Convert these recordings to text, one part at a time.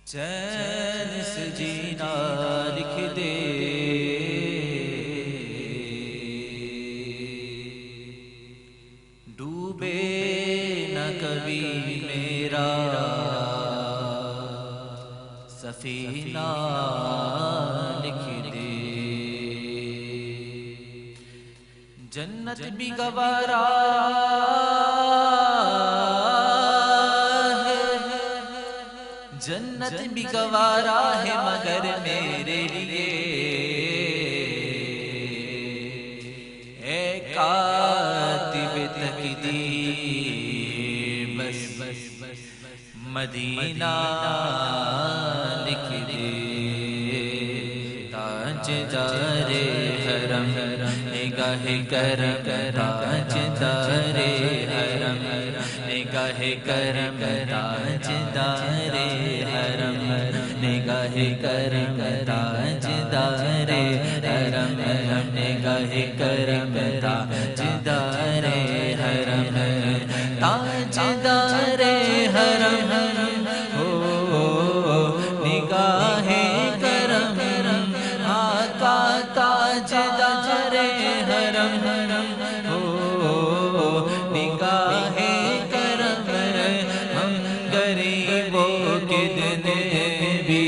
چین سے جینا لکھ دے، ڈوبے نہ کبھی میرا سفینہ لکھ دے، جنت بھی گوارا جنت بھی گوارا ہے مگر میرے لیے، اے کاتب تقدیر بس مدینہ لکھ دے، تاجدار حرم نگاہ کرم، تاجدار حرم نگاہ کرم، تاجدار حرم نگاہ کرم، تاجدار حرم نگاہ کرم، تاجدار حرم، تاجدار حرم ہو نگاہ کرم، آقا تاجدار حرم ہو نگاہ کرم، ہم غریبوں کے دن بھی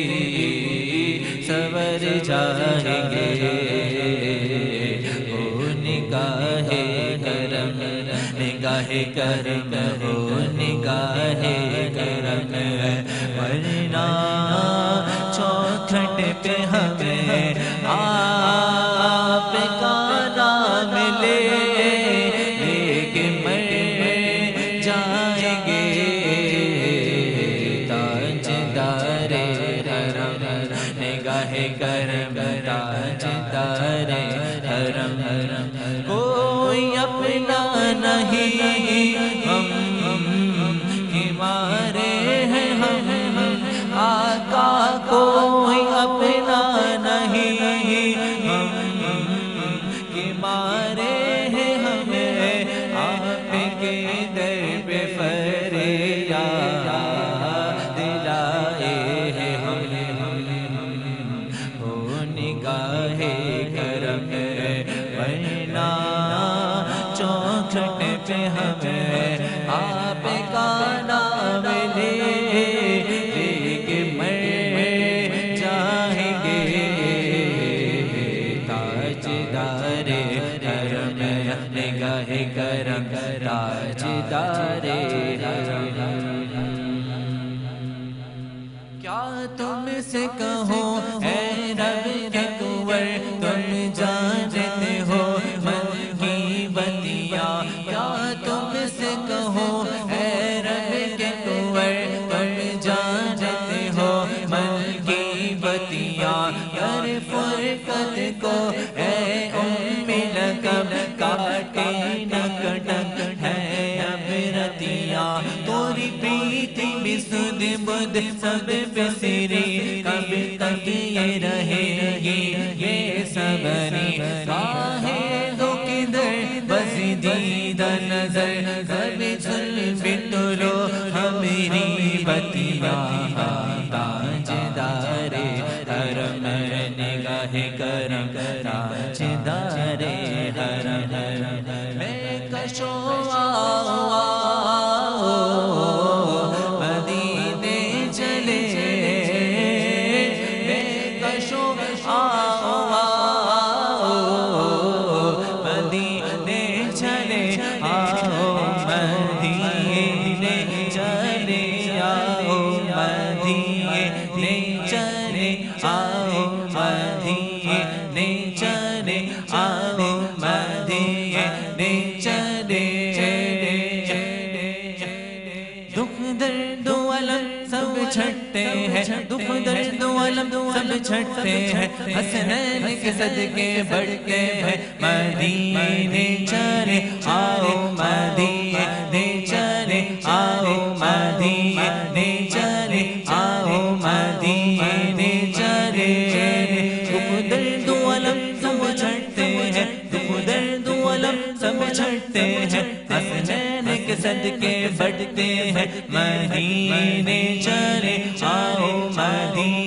سور جائیں گے، ہو نگاہ کرم، نگاہ کرم ہو نگاہ کرم، ورنہ چوکھٹ پہ ہمیں آپ کا نام لے کے مر جائیں گے، تاجدار حرم نگاہ کرم، تاجدار حرم، کوئی اپنا نہیں ہم مارے ہیں، ہم آقا کوئی اپنا نہیں ہم مارے ہیں، ہمیں آپ کے در پہ فریاد دلائے ہیں، ہو نگاہ کرم، ورنہ چوکھٹ پہ ہمیں آپ کا نام لے کے مر جائیں گے، تاجدار حرم نگاہ کرم، تاجدار حرم، کیا تم سے کہوں اے رب کے کنور، تم جانتے ہو من کی بندیاں، کیا تم سے کہوں اے رب کے کنور، تم جانتے ہو من کی بندیاں، یار فرقت کو اے لقب کاٹے نہ کٹک ہے اب رتیاں، توری پریتی بھی سد بدھ سب پہ سری، کب تک یہ رہے گی یہ سبری، کاہے دو کدھر بس دیدہ نظر، کب جھل بٹلو ہمری بتیاں، تاجدار حرم نگاہ کرم، تاجدار حرم، میں کشو مدینے چلے، میں کشو مدینے چلے، آؤ مدینے چلے، آؤ مدینے چلے، آؤ مدینے چلے، آؤ مدینے چلے، دکھ درد و علم سب چھٹتے ہیں، دکھ درد و علم سب چھٹتے ہیں، حسنین کے صدقے بڑھتے ہیں، مدینے چلے، آؤ مدینے چلے، آؤ مدینے چلے، آؤ مدینے چلے، دکھ درد و علم سب چھٹتے ہیں، دکھ درد و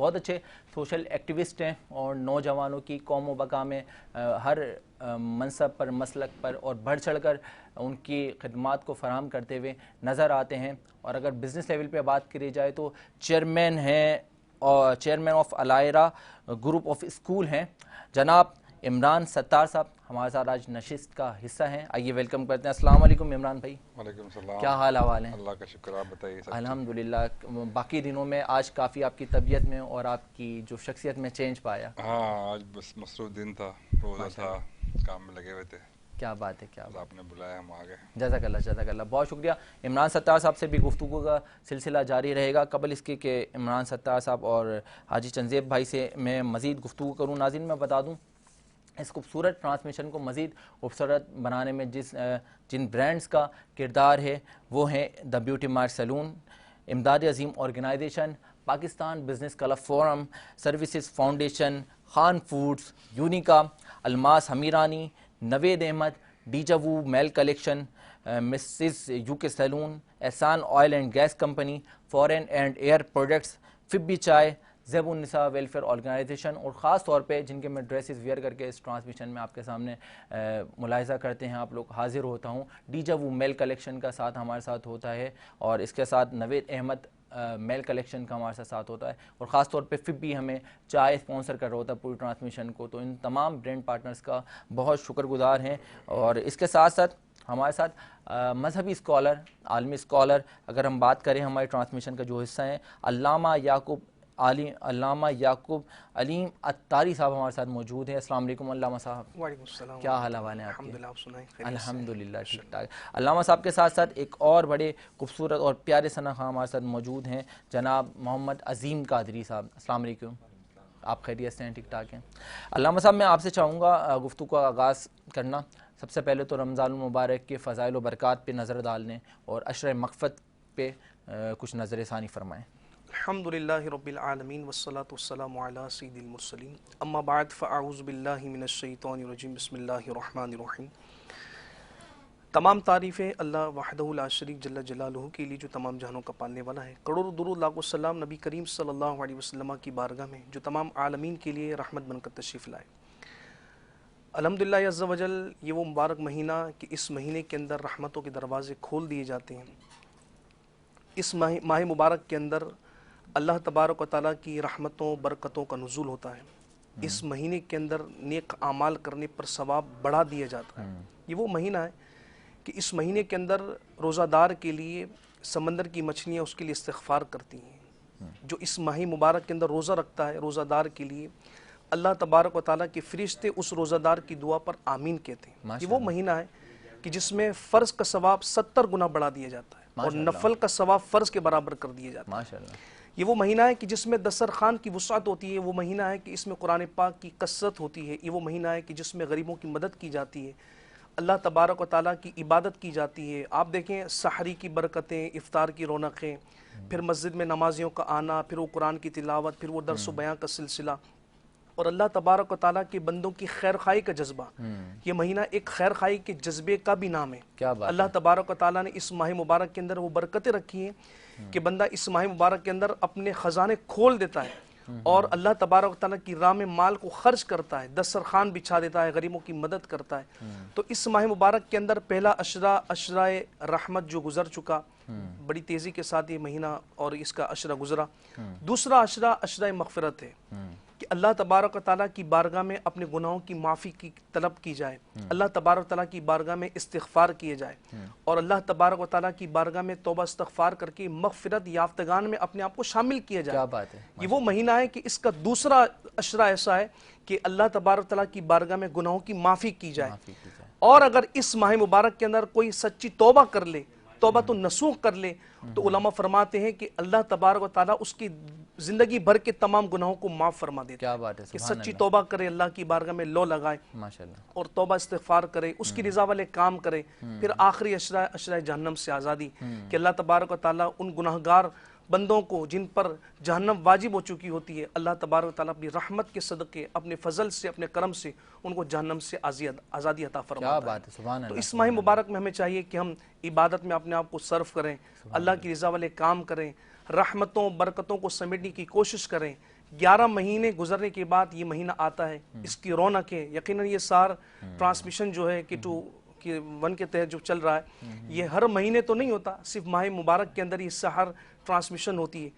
بہت اچھے سوشل ایکٹیوسٹ ہیں اور نوجوانوں کی قوم و بقا میں ہر منصب پر مسلک پر اور بڑھ چڑھ کر ان کی خدمات کو فراہم کرتے ہوئے نظر آتے ہیں. اور اگر بزنس لیول پہ بات کری جائے تو چیئرمین ہیں اور چیئرمین آف الائرہ گروپ آف اسکول ہیں جناب عمران ستار صاحب ہمارے ساتھ آج نشست کا حصہ ہیں. آئیے ویلکم کرتے ہیں. السلام علیکم عمران بھائی. وعلیکم السلام. کیا حال احوال ہیں؟ اللہ کا شکر. آپ بتائیے. الحمدللہ. باقی دنوں میں آج کافی آپ کی طبیعت میں اور آپ کی جو شخصیت میں چینج پایا. ہاں آج بس مصروف دن تھا, روزہ تھا, کام میں لگے ہوئے تھے. کیا بات ہے, کیا بات. آپ نے بلایا ہم آ گئے. جزاک اللہ جزاک اللہ, بہت شکریہ. عمران ستار صاحب سے بھی گفتگو کا سلسلہ جاری رہے گا. قبل اس کے کہ عمران ستار صاحب اور حاجی چنزیب بھائی سے میں مزید گفتگو کروں, ناظرین میں بتا دوں اس خوبصورت ٹرانسمیشن کو مزید خوبصورت بنانے میں جن برانڈز کا کردار ہے وہ ہیں دا beauty mart salon, Imdad Azeem organization, Pakistan business club forum, services foundation, Khan foods, Unica, Almas Humirani, Naveed Ahmed, Dejavu male collection, Mrs U K salon, Ihsan oil and gas company, foreign and air products, فبی چائے, زیب النساء ویلفیئر آرگنائزیشن, اور خاص طور پہ جن کے میں ڈریسز ویئر کر کے اس ٹرانسمیشن میں آپ کے سامنے ملاحظہ کرتے ہیں آپ لوگ, حاضر ہوتا ہوں. ڈیجاوو میل کلیکشن کا ساتھ ہمارے ساتھ ہوتا ہے اور اس کے ساتھ نوید احمد میل کلیکشن کا ہمارے ساتھ ہوتا ہے, اور خاص طور پہ فبی ہمیں چائے اسپانسر کر رہا ہوتا ہے پوری ٹرانسمیشن کو. تو ان تمام برانڈ پارٹنرز کا بہت شکر گزار ہیں. اور اس کے ساتھ ساتھ ہمارے ساتھ مذہبی اسکالر, عالمی اسکالر, اگر ہم بات کریں ہماری ٹرانسمیشن کا جو حصہ ہیں, علامہ یعقوب علیم اتاری صاحب ہمارے ساتھ موجود ہیں. السلام علیکم علامہ صاحب. وعلیکم السلام. کیا حال حوال ہیں آپ کے؟ الحمدللہ. آپ سنائیں؟ الحمدللہ ٹھیک ٹھاک. علامہ صاحب کے ساتھ ساتھ ایک اور بڑے خوبصورت اور پیارے ثنا خواہ ہمارے ساتھ موجود ہیں جناب محمد عظیم قادری صاحب. السلام علیکم. آپ خیریت سے ہیں؟ ٹھیک ٹھاک ہیں. علامہ صاحب میں آپ سے چاہوں گا گفتگو کا آغاز کرنا. سب سے پہلے تو رمضان المبارک کے فضائل و برکات پہ نظر ڈالنے اور عشر مغفرت پہ کچھ نظر ثانی فرمائیں. الحمدللہ رب العالمین والصلاة والسلام علی سید المرسلین, اما بعد فاعوذ باللہ من الشیطان الرجیم, بسم اللہ الرحمن الرحیم. تمام تعریفیں اللہ وحدہ لا شریک جل جلالہ کے لیے جو تمام جہانوں کا پالنے والا ہے. کروڑوں درود لاکھوں سلام نبی کریم صلی اللہ علیہ وسلم کی بارگاہ میں جو تمام عالمین کے لیے رحمت بن کر تشریف لائے. الحمدللہ عز و جل, یہ وہ مبارک مہینہ کہ اس مہینے کے اندر رحمتوں کے دروازے کھول دیے جاتے ہیں. اس ماہ مبارک کے اندر اللہ تبارک و تعالیٰ کی رحمتوں برکتوں کا نزول ہوتا ہے. اس مہینے کے اندر نیک اعمال کرنے پر ثواب بڑھا دیا جاتا ہے. یہ وہ مہینہ ہے کہ اس مہینے کے اندر روزہ دار کے لیے سمندر کی مچھلیاں اس کے لیے استغفار کرتی ہیں. جو اس ماہ مبارک کے اندر روزہ رکھتا ہے روزہ دار کے لیے, اللہ تبارک و تعالیٰ کے فرشتے اس روزہ دار کی دعا پر آمین کہتے ہیں. یہ وہ مہینہ ہے کہ جس میں فرض کا ثواب 70 گنا بڑھا دیا جاتا ہے اور نفل کا ثواب فرض کے برابر کر دیا جاتا ہے. ماشاءاللہ. یہ وہ مہینہ ہے کہ جس میں دسترخوان کی وسعت ہوتی ہے. وہ مہینہ ہے کہ اس میں قرآن پاک کی کثرت ہوتی ہے. یہ وہ مہینہ ہے کہ جس میں غریبوں کی مدد کی جاتی ہے, اللہ تبارک و تعالیٰ کی عبادت کی جاتی ہے. آپ دیکھیں سحری کی برکتیں, افطار کی رونقیں, پھر مسجد میں نمازیوں کا آنا, پھر وہ قرآن کی تلاوت, پھر وہ درس و بیان کا سلسلہ, اور اللہ تبارک و تعالیٰ کے بندوں کی خیر خواہی کا جذبہ. یہ مہینہ ایک خیر خواہی کے جذبے کا بھی نام ہے. اللہ تبارک و تعالیٰ نے اس ماہ مبارک کے اندر وہ برکتیں رکھی ہیں کہ بندہ اس ماہ مبارک کے اندر اپنے خزانے کھول دیتا ہے اور اللہ تبارک و تعالیٰ کی راہ میں مال کو خرچ کرتا ہے, دسترخوان بچھا دیتا ہے, غریبوں کی مدد کرتا ہے. تو اس ماہ مبارک کے اندر پہلا عشرہ رحمت جو گزر چکا, بڑی تیزی کے ساتھ یہ مہینہ اور اس کا عشرہ گزرا. دوسرا عشرہ مغفرت ہے کہ اللہ تبارک و تعالیٰ کی بارگاہ میں اپنے گناہوں کی معافی کی طلب کی جائے, اللہ تبارک و تعالیٰ کی بارگاہ میں استغفار کیے جائے, اور اللہ تبارک و تعالیٰ کی بارگاہ میں توبہ استغفار کر کے مغفرت یافتگان میں اپنے آپ کو شامل کیا جائے. یہ وہ مہینہ ہے کہ اس کا دوسرا عشرہ ایسا ہے کہ اللہ تبارک و تعالیٰ کی بارگاہ میں گناہوں کی معافی کی جائے. اور اگر اس ماہ مبارک کے اندر کوئی سچی توبہ کر لے, توبہ تو نصوح کر لے, تو علماء فرماتے ہیں کہ اللہ تبارک و تعالیٰ اس کی زندگی بھر کے تمام گناہوں کو معاف فرما دیتا ہے. کیا بات ہے, کہ سچی توبہ کرے, اللہ کی بارگاہ میں لو لگائے اور توبہ استغفار کرے, اس کی رضا والے کام کرے. پھر آخری عشرہ جہنم سے آزادی کہ اللہ تبارک و تعالیٰ ان گناہگار بندوں کو جن پر جہنم واجب ہو چکی ہوتی ہے, اللہ تبارک و تعالیٰ اپنی رحمت کے صدقے, اپنے فضل سے, اپنے کرم سے ان کو جہنم سے آزادی عطا فرماتا ہے. تو اس ماہ مبارک میں ہمیں چاہیے کہ ہم عبادت میں اپنے آپ کو صرف کریں, اللہ کی رضا والے کام کریں, رحمتوں برکتوں کو سمیٹنے کی کوشش کریں 11 مہینے گزرنے کے بعد یہ مہینہ آتا ہے، اس کی رونقیں یقیناً یہ سار ٹرانسمیشن جو ہے کہ 1 کے تحت جو چل رہا ہے یہ ہر مہینے تو نہیں ہوتا، صرف ماہ مبارک کے اندر ہی سحر ٹرانسمیشن ہوتی ہے.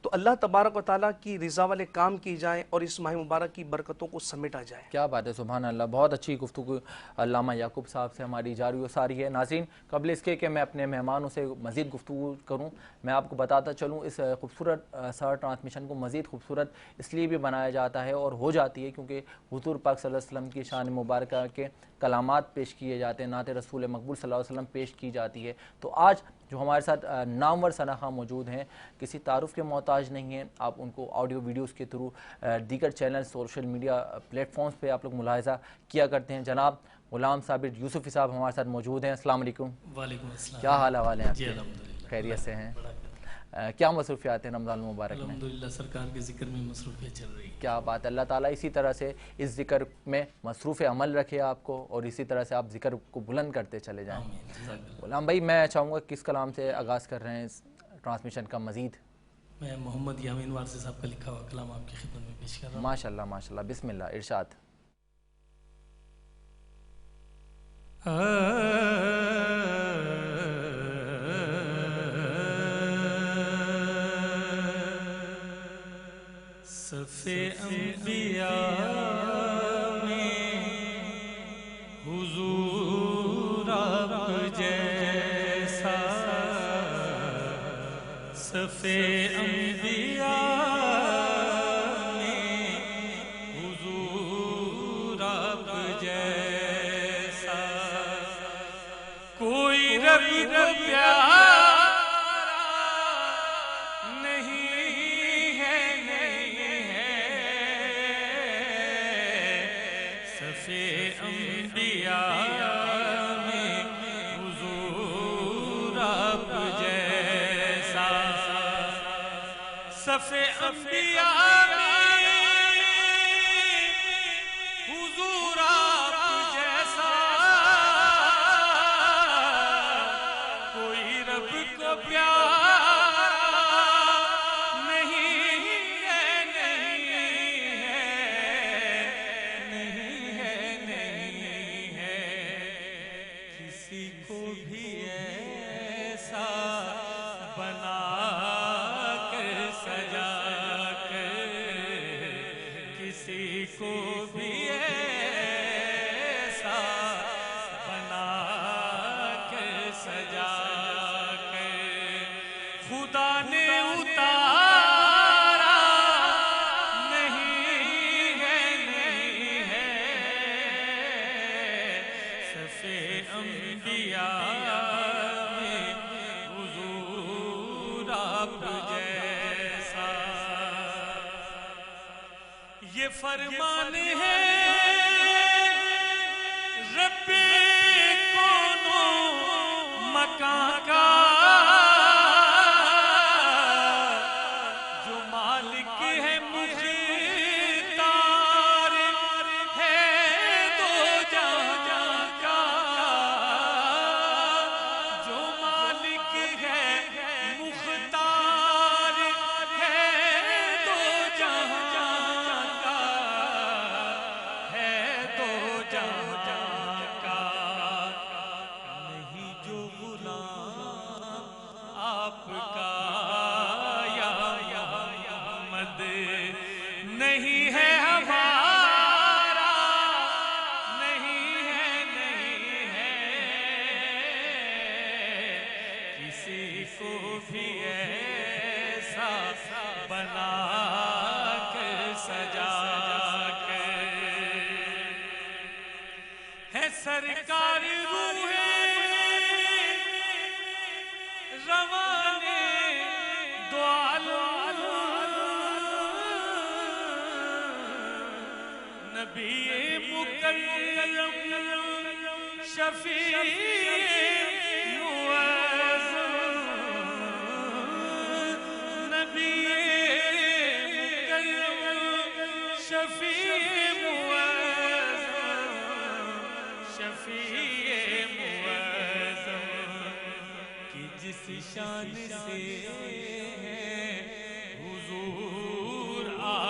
تو اللہ تبارک و تعالیٰ کی رضا والے کام کی جائیں اور اس ماہ مبارک کی برکتوں کو سمیٹا جائے. کیا بات ہے، سبحان اللہ. بہت اچھی گفتگو علامہ یعقوب صاحب سے ہماری جاری و ساری ہے. ناظرین، قبل اس کے کہ میں اپنے مہمانوں سے مزید گفتگو کروں، میں آپ کو بتاتا چلوں اس خوبصورت سحر ٹرانسمیشن کو مزید خوبصورت اس لیے بھی بنایا جاتا ہے اور ہو جاتی ہے کیونکہ حضور پاک صلی اللہ علیہ وسلم کی شان مبارکہ کے کلامات پیش کیے جاتے ہیں، نعت رسول مقبول صلی اللہ علیہ وسلم پیش کی جاتی ہے. تو آج جو ہمارے ساتھ نامور ثنا خواں موجود ہیں، کسی تعارف کے محتاج نہیں ہیں، آپ ان کو آڈیو ویڈیوز کے تھرو دیگر channel social media platforms پہ آپ لوگ ملاحظہ کیا کرتے ہیں. جناب غلام صابر یوسفی صاحب ہمارے ساتھ موجود ہیں. السلام علیکم. وعلیکم السلام. کیا حال حوال ہیں آپ جی کے؟ الحمدللہ خیریت سے ہیں؟ کیا مصروفیات ہیں رمضان المبارک میں؟ الحمدللہ سرکار کے ذکر میں مصروفیت چل رہی ہے. کیا بات ہے، اللہ تعالیٰ اسی طرح سے اس ذکر میں مصروف عمل رکھے آپ کو اور اسی طرح سے آپ ذکر کو بلند کرتے چلے جائیں. آمین. جزاک اللہ. غلام بھائی، میں چاہوں گا کس کلام سے آغاز کر رہے ہیں اس ٹرانسمیشن کا مزید؟ میں محمد یامین وارثی صاحب کا لکھا ہوا کلام آپ کی خدمت میں پیش کر رہا ہوں. ماشاءاللہ ماشاءاللہ، بسم اللہ، ارشاد. صف انبیاء میں حضور آپ جیسا، صف انبیاء میں حضور آپ جیسا، کوئی رب کو پیارا نہیں ہے، نہیں ہے. صف انبیاء میں حضور آپ جیسا، صف انبیاء میں حضور آپ جیسا، کوئی رب کو پیارا نہیں ہے، نہیں ہے، نہیں ہے، نہیں ہے. کسی کو بھی ایسا بنا کر سجا کر، کسی کو بھی ایسا بنا کر سجا کر خدا نے اتارا نہیں ہے، نہیں ہے. صف انبیاء میں حضور آپ جیسا، یہ فرمان ہے رب کون و مکان کا، جو مالک ہے مختار ہے دو جہاں کا، جو مالک ہے مختار ہے دو جہاں کا، ہے دو جہاں کا. نہیں جو غلام آپ کا یا محمد، نہیں ہے ہمارا، نہیں ہے، نہیں ہے. کسی کو بھی ایسا بنا کر سجا کر ہے سرکار روح روانے دو عالم، نبی مکرم شفیع معظم، نبی مکرم شفیع معظم، شفیع معظم کی جس شان سے حضور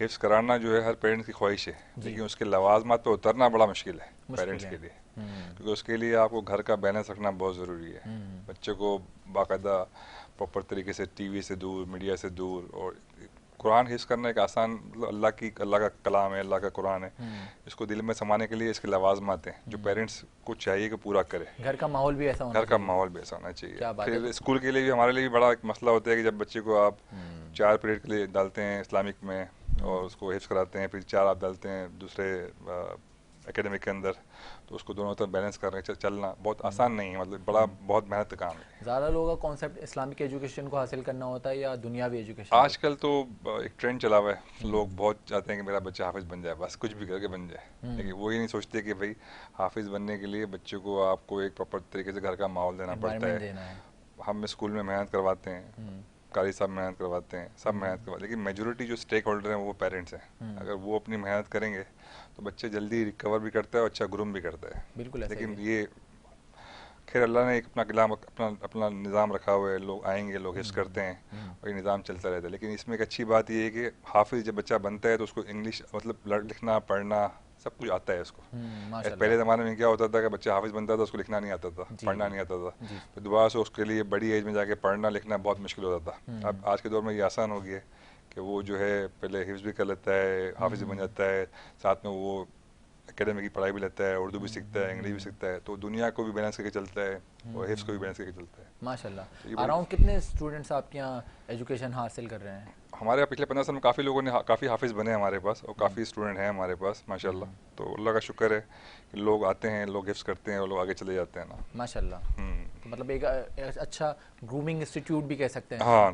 حفظ کرانا جو ہے ہر پیرنٹس کی خواہش ہے، لیکن اس کے لوازمات پہ اترنا بڑا مشکل ہے پیرنٹس کے لیے، کیونکہ اس کے لیے آپ کو گھر کا بیلنس رکھنا بہت ضروری ہے. بچے کو باقاعدہ پراپر طریقے سے ٹی وی سے دور، میڈیا سے دور، اور قرآن حفظ کرنا ایک آسان، مطلب اللہ کا کلام ہے، اللہ کا قرآن ہے، اس کو دل میں سمانے کے لیے اس کے لوازمات ہیں جو پیرنٹس کو چاہیے کہ پورا کرے. گھر کا ماحول بھی ایسا ہونا گھر کا ماحول بھی ایسا ہونا چاہیے. کیا بات ہے. پھر اسکول کے لیے بھی ہمارے لیے بھی بڑا ایک مسئلہ ہوتا ہے کہ جب بچے کو آپ 4 پیریڈ کے لیے ڈالتے ہیں اسلامک میں اور اس کو حفظ کراتے ہیں، پھر 4 آپ ڈالتے ہیں دوسرے اکیڈمک کے اندر، تو اس کو دونوں طرف بیلنس کر رہے چلنا بہت آسان نہیں ہے، مطلب بہت محنت کا کام ہے. زیادہ لوگوں کا کانسیپٹ اسلامک ایجوکیشن کو حاصل کرنا ہوتا ہے یا دنیاوی ایجوکیشن؟ آج کل تو ایک ٹرینڈ چلا ہوا ہے، لوگ بہت چاہتے ہیں کہ میرا بچہ حافظ بن جائے، بس کچھ بھی کر کے بن جائے، لیکن وہ یہ نہیں سوچتے کہ بھائی حافظ بننے کے لیے بچے کو آپ کو ایک پراپر طریقے سے گھر کا ماحول دینا پڑتا ہے. ہم اسکول میں محنت کرواتے ہیں، قاری صاحب محنت کرواتے ہیں، سب محنت کرواتے ہیں، لیکن میجورٹی جو اسٹیک ہولڈر ہیں وہ پیرنٹس ہیں. اگر وہ اپنی محنت کریں گے تو بچے جلدی ریکور بھی کرتا ہے اور اچھا گروم بھی کرتا ہے. بالکل. لیکن یہ خیر اللہ نے ایک اپنا نظام رکھا ہوا ہے، لوگ آئیں گے، لوگ حفظ کرتے ہیں اور یہ نظام چلتا رہتا ہے. لیکن اس میں ایک اچھی بات یہ ہے کہ حافظ جب بچہ بنتا ہے تو اس کو انگلش مطلب لکھنا پڑھنا سب کچھ آتا ہے اس کو. پہلے زمانے میں کیا ہوتا تھا کہ بچہ حافظ بنتا تھا اس کو لکھنا نہیں آتا تھا، پڑھنا نہیں آتا تھا، تو دوبارہ سے اس کے لیے بڑی ایج میں جا کے پڑھنا لکھنا بہت مشکل ہوتا تھا. اب آج کے دور میں یہ آسان ہو گیا ہے کہ وہ جو ہے پہلے حفظ بھی کر لیتا ہے، حافظ بھی بن جاتا ہے، ساتھ میں وہ اکیڈمی کی پڑھائی بھی لیتا ہے، اردو بھی سیکھتا ہے، انگلش بھی سیکھتا ہے، تو دنیا کو بھی بیلنس کر کے چلتا ہے اور حفظ کو بھی بیلنس کر کے چلتا ہے. ماشاء اللہ. اراؤنڈ کتنے اسٹوڈنٹس آپ کے یہاں ایجوکیشن حاصل کر رہے ہیں؟ ہمارے پچھلے 15 سال میں کافی لوگوں نے کافی حافظ بنے ہمارے پاس، اور کافی اسٹوڈنٹ ہیں ہمارے پاس ماشاء اللہ. تو اللہ کا شکر ہے کہ لوگ آتے ہیں، لوگ حفظ کرتے ہیں اور لوگ آگے چلے جاتے ہیں نا ماشاء اللہ. مطلب ایک اچھا گرومنگ انسٹیٹیوٹ بھی کہہ سکتے ہیں. ہاں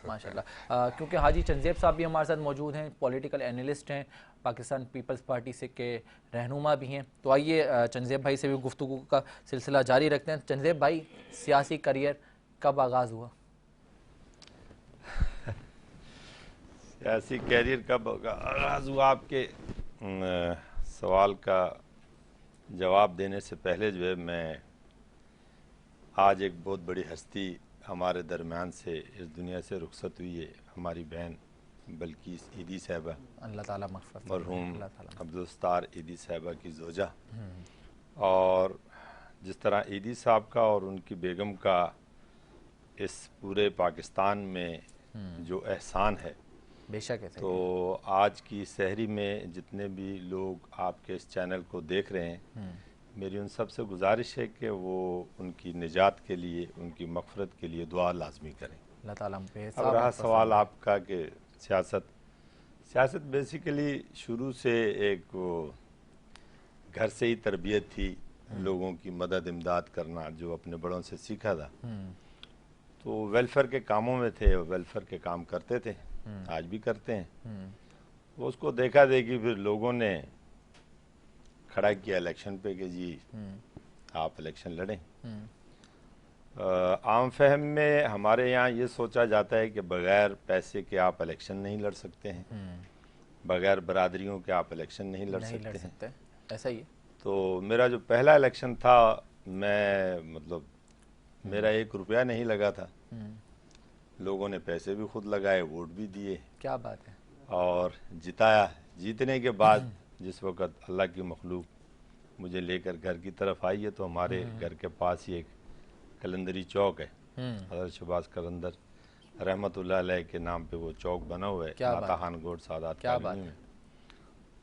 ماشاء اللہ. کیونکہ حاجی چنزیب صاحب بھی ہمارے ساتھ موجود ہیں، پولیٹیکل اینالسٹ ہیں، پاکستان پیپلز پارٹی سے کے رہنما بھی ہیں. تو آئیے چنزیب بھائی سے بھی گفتگو کا سلسلہ جاری رکھتے ہیں. چنزیب بھائی، سیاسی کریئر کب آغاز ہوا؟ سیاسی کیریئر کب آغاز ہوا، آپ کے سوال کا جواب دینے سے پہلے جو ہے میں آج ایک بہت بڑی ہستی ہمارے درمیان سے اس دنیا سے رخصت ہوئی ہے، ہماری بہن بلقیس ایدی صاحبہ، اللہ تعالیٰ مغفرت، مرحوم عبدالستار ایدی صاحبہ کی زوجہ. اور جس طرح ایدی صاحب کا اور ان کی بیگم کا اس پورے پاکستان میں جو احسان ہے، بے شک ہے، تو آج کی سحری میں جتنے بھی لوگ آپ کے اس چینل کو دیکھ رہے ہیں، میری ان سب سے گزارش ہے کہ وہ ان کی نجات کے لیے، ان کی مغفرت کے لیے دعا لازمی کریں. اللہ تعالیٰ پہ. اب رہا سوال آپ کا کہ سیاست بیسیکلی شروع سے ایک گھر سے ہی تربیت تھی، لوگوں کی مدد امداد کرنا جو اپنے بڑوں سے سیکھا تھا. تو ویلفیئر کے کاموں میں تھے، ویلفیئر کے کام کرتے تھے، آج بھی کرتے ہیں. وہ اس کو دیکھا دیکھی پھر لوگوں نے کھڑا کیا الیکشن پہ کہ جی آپ الیکشن لڑیں. عام فہم میں ہمارے یہاں یہ سوچا جاتا ہے کہ بغیر پیسے کے آپ الیکشن نہیں لڑ سکتے ہیں، بغیر برادریوں کے آپ الیکشن نہیں لڑ سکتے ہیں. ایسا ہی ہے. تو میرا جو پہلا الیکشن تھا، میرا 1 روپیہ نہیں لگا تھا، لوگوں نے پیسے بھی خود لگائے، ووٹ بھی دیے. کیا بات ہے. اور جتایا. جیتنے کے بعد جس وقت اللہ کی مخلوق مجھے لے کر گھر کی طرف آئی ہے، تو ہمارے گھر کے پاس ہی ایک کلندری چوک ہے، حضرت شہباز کلندر رحمۃ اللہ علیہ کے نام پہ وہ چوک بنا ہوا ہے، ناتا خان گوڈ سادات کالونی میں.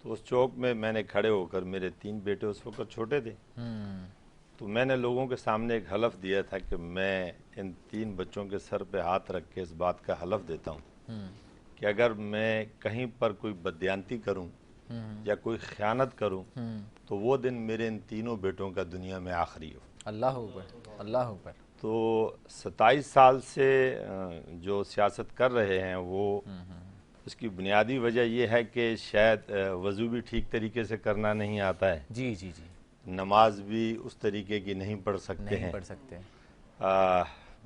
تو اس چوک میں میں نے کھڑے ہو کر، میرے 3 بیٹے اس وقت چھوٹے تھے، تو میں نے لوگوں کے سامنے ایک حلف دیا تھا کہ میں ان 3 بچوں کے سر پہ ہاتھ رکھ کے اس بات کا حلف دیتا ہوں کہ اگر میں کہیں پر کوئی بددیانتی کروں یا کوئی خیانت کروں تو وہ دن میرے ان 3 بیٹوں کا دنیا میں آخری ہو. اللہ اکبر، اللہ اکبر. تو 27 سال سے جو سیاست کر رہے ہیں، وہ اس کی بنیادی وجہ یہ ہے کہ شاید وضو بھی ٹھیک طریقے سے کرنا نہیں آتا ہے، جی جی جی، نماز بھی اس طریقے کی نہیں پڑھ سکتے ہیں،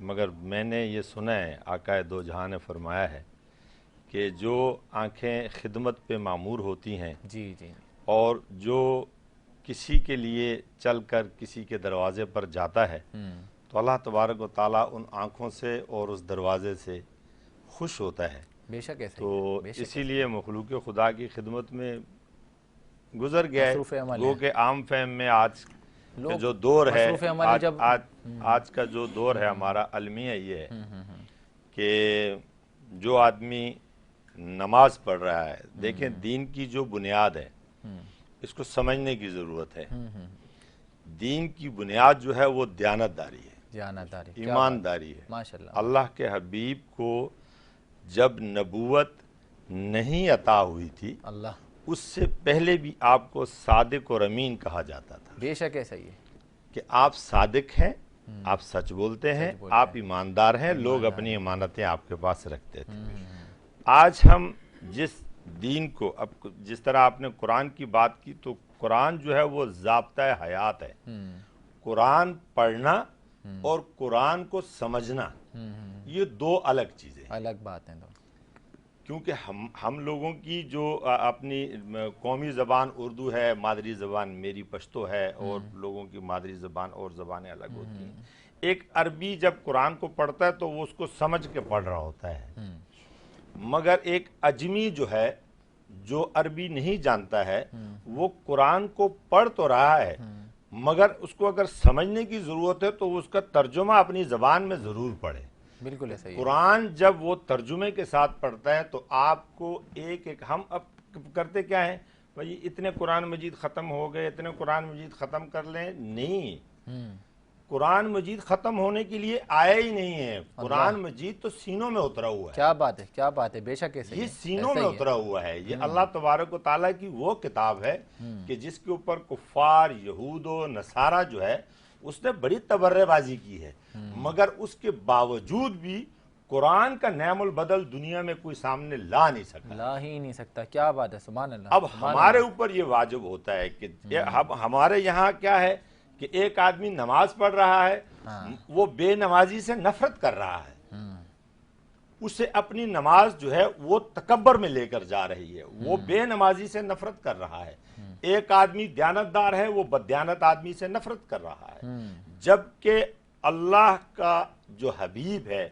مگر میں نے یہ سنا ہے، آقا دو جہاں نے فرمایا ہے کہ جو آنکھیں خدمت پہ معمور ہوتی ہیں، جی جی، اور جو کسی کے لیے چل کر کسی کے دروازے پر جاتا ہے، تو اللہ تبارک و تعالیٰ ان آنکھوں سے اور اس دروازے سے خوش ہوتا ہے. بے شک ایسا تو اسی لیے مخلوق خدا کی خدمت میں گزر گیا ہے. گو کہ عام فہم میں آج کا جو دور ہے، آج کا جو دور ہے ہمارا المیہ یہ ہے کہ جو آدمی نماز پڑھ رہا ہے، دیکھیں دین کی جو بنیاد ہے اس کو سمجھنے کی ضرورت ہے. دین کی بنیاد جو ہے وہ دیانتداری ہے، ایمانداری ہے. ماشاءاللہ اللہ کے حبیب کو جب نبوت نہیں عطا ہوئی تھی اللہ اس سے پہلے بھی آپ کو صادق اور امین کہا جاتا تھا. بے شک ایسا ہی ہے کہ آپ صادق ہیں، آپ سچ بولتے ہیں، آپ ایماندار ہیں، لوگ اپنی امانتیں آپ کے پاس رکھتے تھے. آج ہم جس دین کو، اب جس طرح آپ نے قرآن کی بات کی، تو قرآن جو ہے وہ ضابطہ حیات ہے. قرآن پڑھنا اور قرآن کو سمجھنا یہ دو الگ چیزیں ہیں، الگ بات ہیں. کیونکہ ہم لوگوں کی جو اپنی قومی زبان اردو ہے، مادری زبان میری پشتو ہے، اور لوگوں کی مادری زبان اور زبانیں الگ ہوتی ہیں. ایک عربی جب قرآن کو پڑھتا ہے تو وہ اس کو سمجھ کے پڑھ رہا ہوتا ہے، مگر ایک اجمی جو ہے، جو عربی نہیں جانتا ہے، وہ قرآن کو پڑھ تو رہا ہے مگر اس کو اگر سمجھنے کی ضرورت ہے تو وہ اس کا ترجمہ اپنی زبان میں ضرور پڑھے. بالکل ایسا ہی ہے. قرآن جب وہ ترجمے کے ساتھ پڑھتا ہے تو آپ کو ایک ہم اب کرتے کیا ہیں، بھائی اتنے قرآن مجید ختم ہو گئے، اتنے قرآن مجید ختم کر لیں. نہیں، قرآن مجید ختم ہونے کے لیے آیا ہی نہیں ہے. قرآن مجید تو سینوں میں اترا ہوا ہے. کیا بات ہے، کیا بات ہے. بے شک ایسا یہ سینوں میں اترا ہوا ہے. یہ اللہ تبارک و تعالیٰ کی وہ کتاب ہے کہ جس کے اوپر کفار، یہود و نصارہ جو ہے اس نے بڑی تبرہ بازی کی ہے، مگر اس کے باوجود بھی قرآن کا نعم البدل دنیا میں کوئی سامنے لا نہیں سکتا، لا ہی نہیں سکتا. کیا بات ہے، سبحان اللہ. اب ہمارے اوپر یہ واجب ہوتا ہے کہ ہمارے یہاں کیا ہے کہ ایک آدمی نماز پڑھ رہا ہے، وہ بے نمازی سے نفرت کر رہا ہے، اسے اپنی نماز جو ہے وہ تکبر میں لے کر جا رہی ہے، وہ بے نمازی سے نفرت کر رہا ہے. ایک آدمی دیانتدار ہے، وہ بدیانت آدمی سے نفرت کر رہا ہے. جبکہ اللہ کا جو حبیب ہے،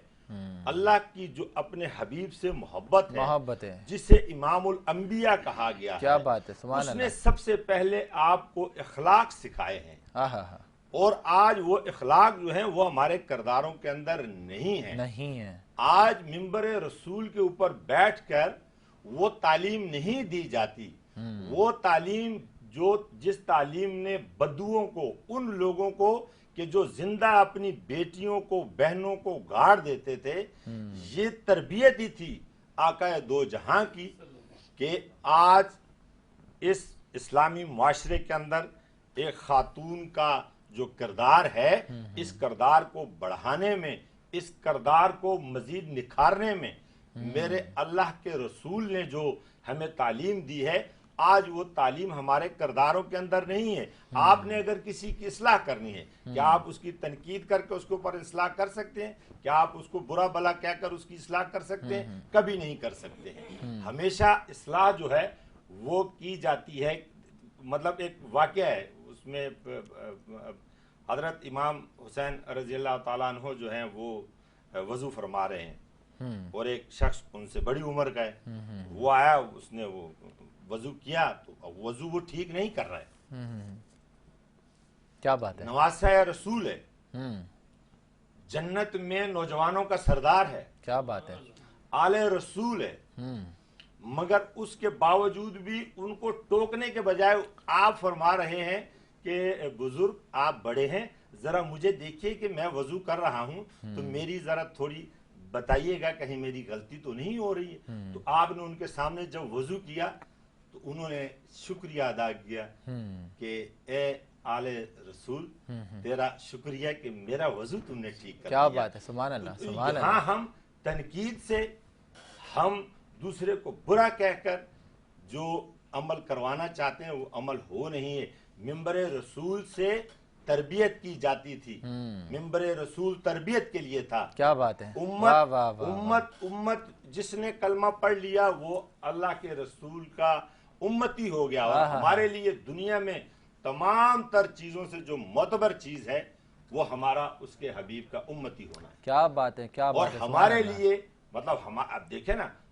اللہ کی جو اپنے حبیب سے محبت ہے، جسے امام الانبیاء کہا گیا ہے، کیا بات ہے، سبحان اس اللہ. نے سب سے پہلے آپ کو اخلاق سکھائے ہیں، اور آج وہ اخلاق جو ہیں وہ ہمارے کرداروں کے اندر نہیں ہیں. آج منبر رسول کے اوپر بیٹھ کر وہ تعلیم نہیں دی جاتی. وہ تعلیم جس تعلیم نے بدوؤں کو، ان لوگوں کو کہ جو زندہ اپنی بیٹیوں کو، بہنوں کو گاڑ دیتے تھے، یہ تربیت ہی تھی آقا دو جہاں کی، کہ آج اس اسلامی معاشرے کے اندر ایک خاتون کا جو کردار ہے، اس کردار کو بڑھانے میں، اس کردار کو مزید نکھارنے میں میرے اللہ کے رسول نے جو ہمیں تعلیم دی ہے، آج وہ تعلیم ہمارے کرداروں کے اندر نہیں ہے. آپ نے اگر کسی کی اصلاح کرنی ہے، کیا آپ اس کی تنقید کر کے اس کے اوپر اصلاح کر سکتے ہیں؟ کیا آپ اس کو برا بھلا کہہ کر اس کی اصلاح کر سکتے ہیں؟ کبھی نہیں کر سکتے ہیں. ہمیشہ اصلاح جو ہے وہ کی جاتی ہے. مطلب ایک واقعہ ہے، اس میں حضرت امام حسین رضی اللہ تعالیٰ عنہ جو ہیں وہ وضو فرما رہے ہیں، اور ایک شخص ان سے بڑی عمر کا ہے، وہ آیا، اس نے وہ وضو کیا تو وضو وہ ٹھیک نہیں کر رہا ہے. کیا بات ہے، نواسہ رسول ہے، جنت میں نوجوانوں کا سردار ہے، کیا بات ہے، آل رسول ہے، مگر اس کے باوجود بھی ان کو ٹوکنے کے بجائے آپ فرما رہے ہیں کہ بزرگ آپ بڑے ہیں، ذرا مجھے دیکھیے کہ میں وضو کر رہا ہوں تو میری ذرا تھوڑی بتائیے گا، کہیں میری غلطی تو نہیں ہو رہی ہے. تو آپ نے ان کے سامنے جب وضو کیا تو انہوں نے شکریہ ادا کیا کہ اے آل رسول، تیرا شکریہ کہ میرا وضو تم نے ٹھیک کر دیا. کیا بات ہے، سبحان اللہ، سبحان اللہ. ہاں، ہم تنقید سے، ہم دوسرے کو برا کہہ کر جو عمل کروانا چاہتے ہیں وہ عمل ہو نہیں ہے. منبر رسول سے تربیت کی جاتی تھی، منبر رسول تربیت کے لیے تھا. کیا بات ہے، امت جس نے کلمہ پڑھ لیا وہ اللہ کے رسول کا امتی ہو گیا. اور ہمارے لیے دنیا میں تمام تر چیزوں سے جو معتبر چیز ہے وہ ہمارا اس کے حبیب کا امتی ہونا ہے. کیا بات ہے، کیا بات ہے. اور ہمارے لیے مطلب اب دیکھیں نا،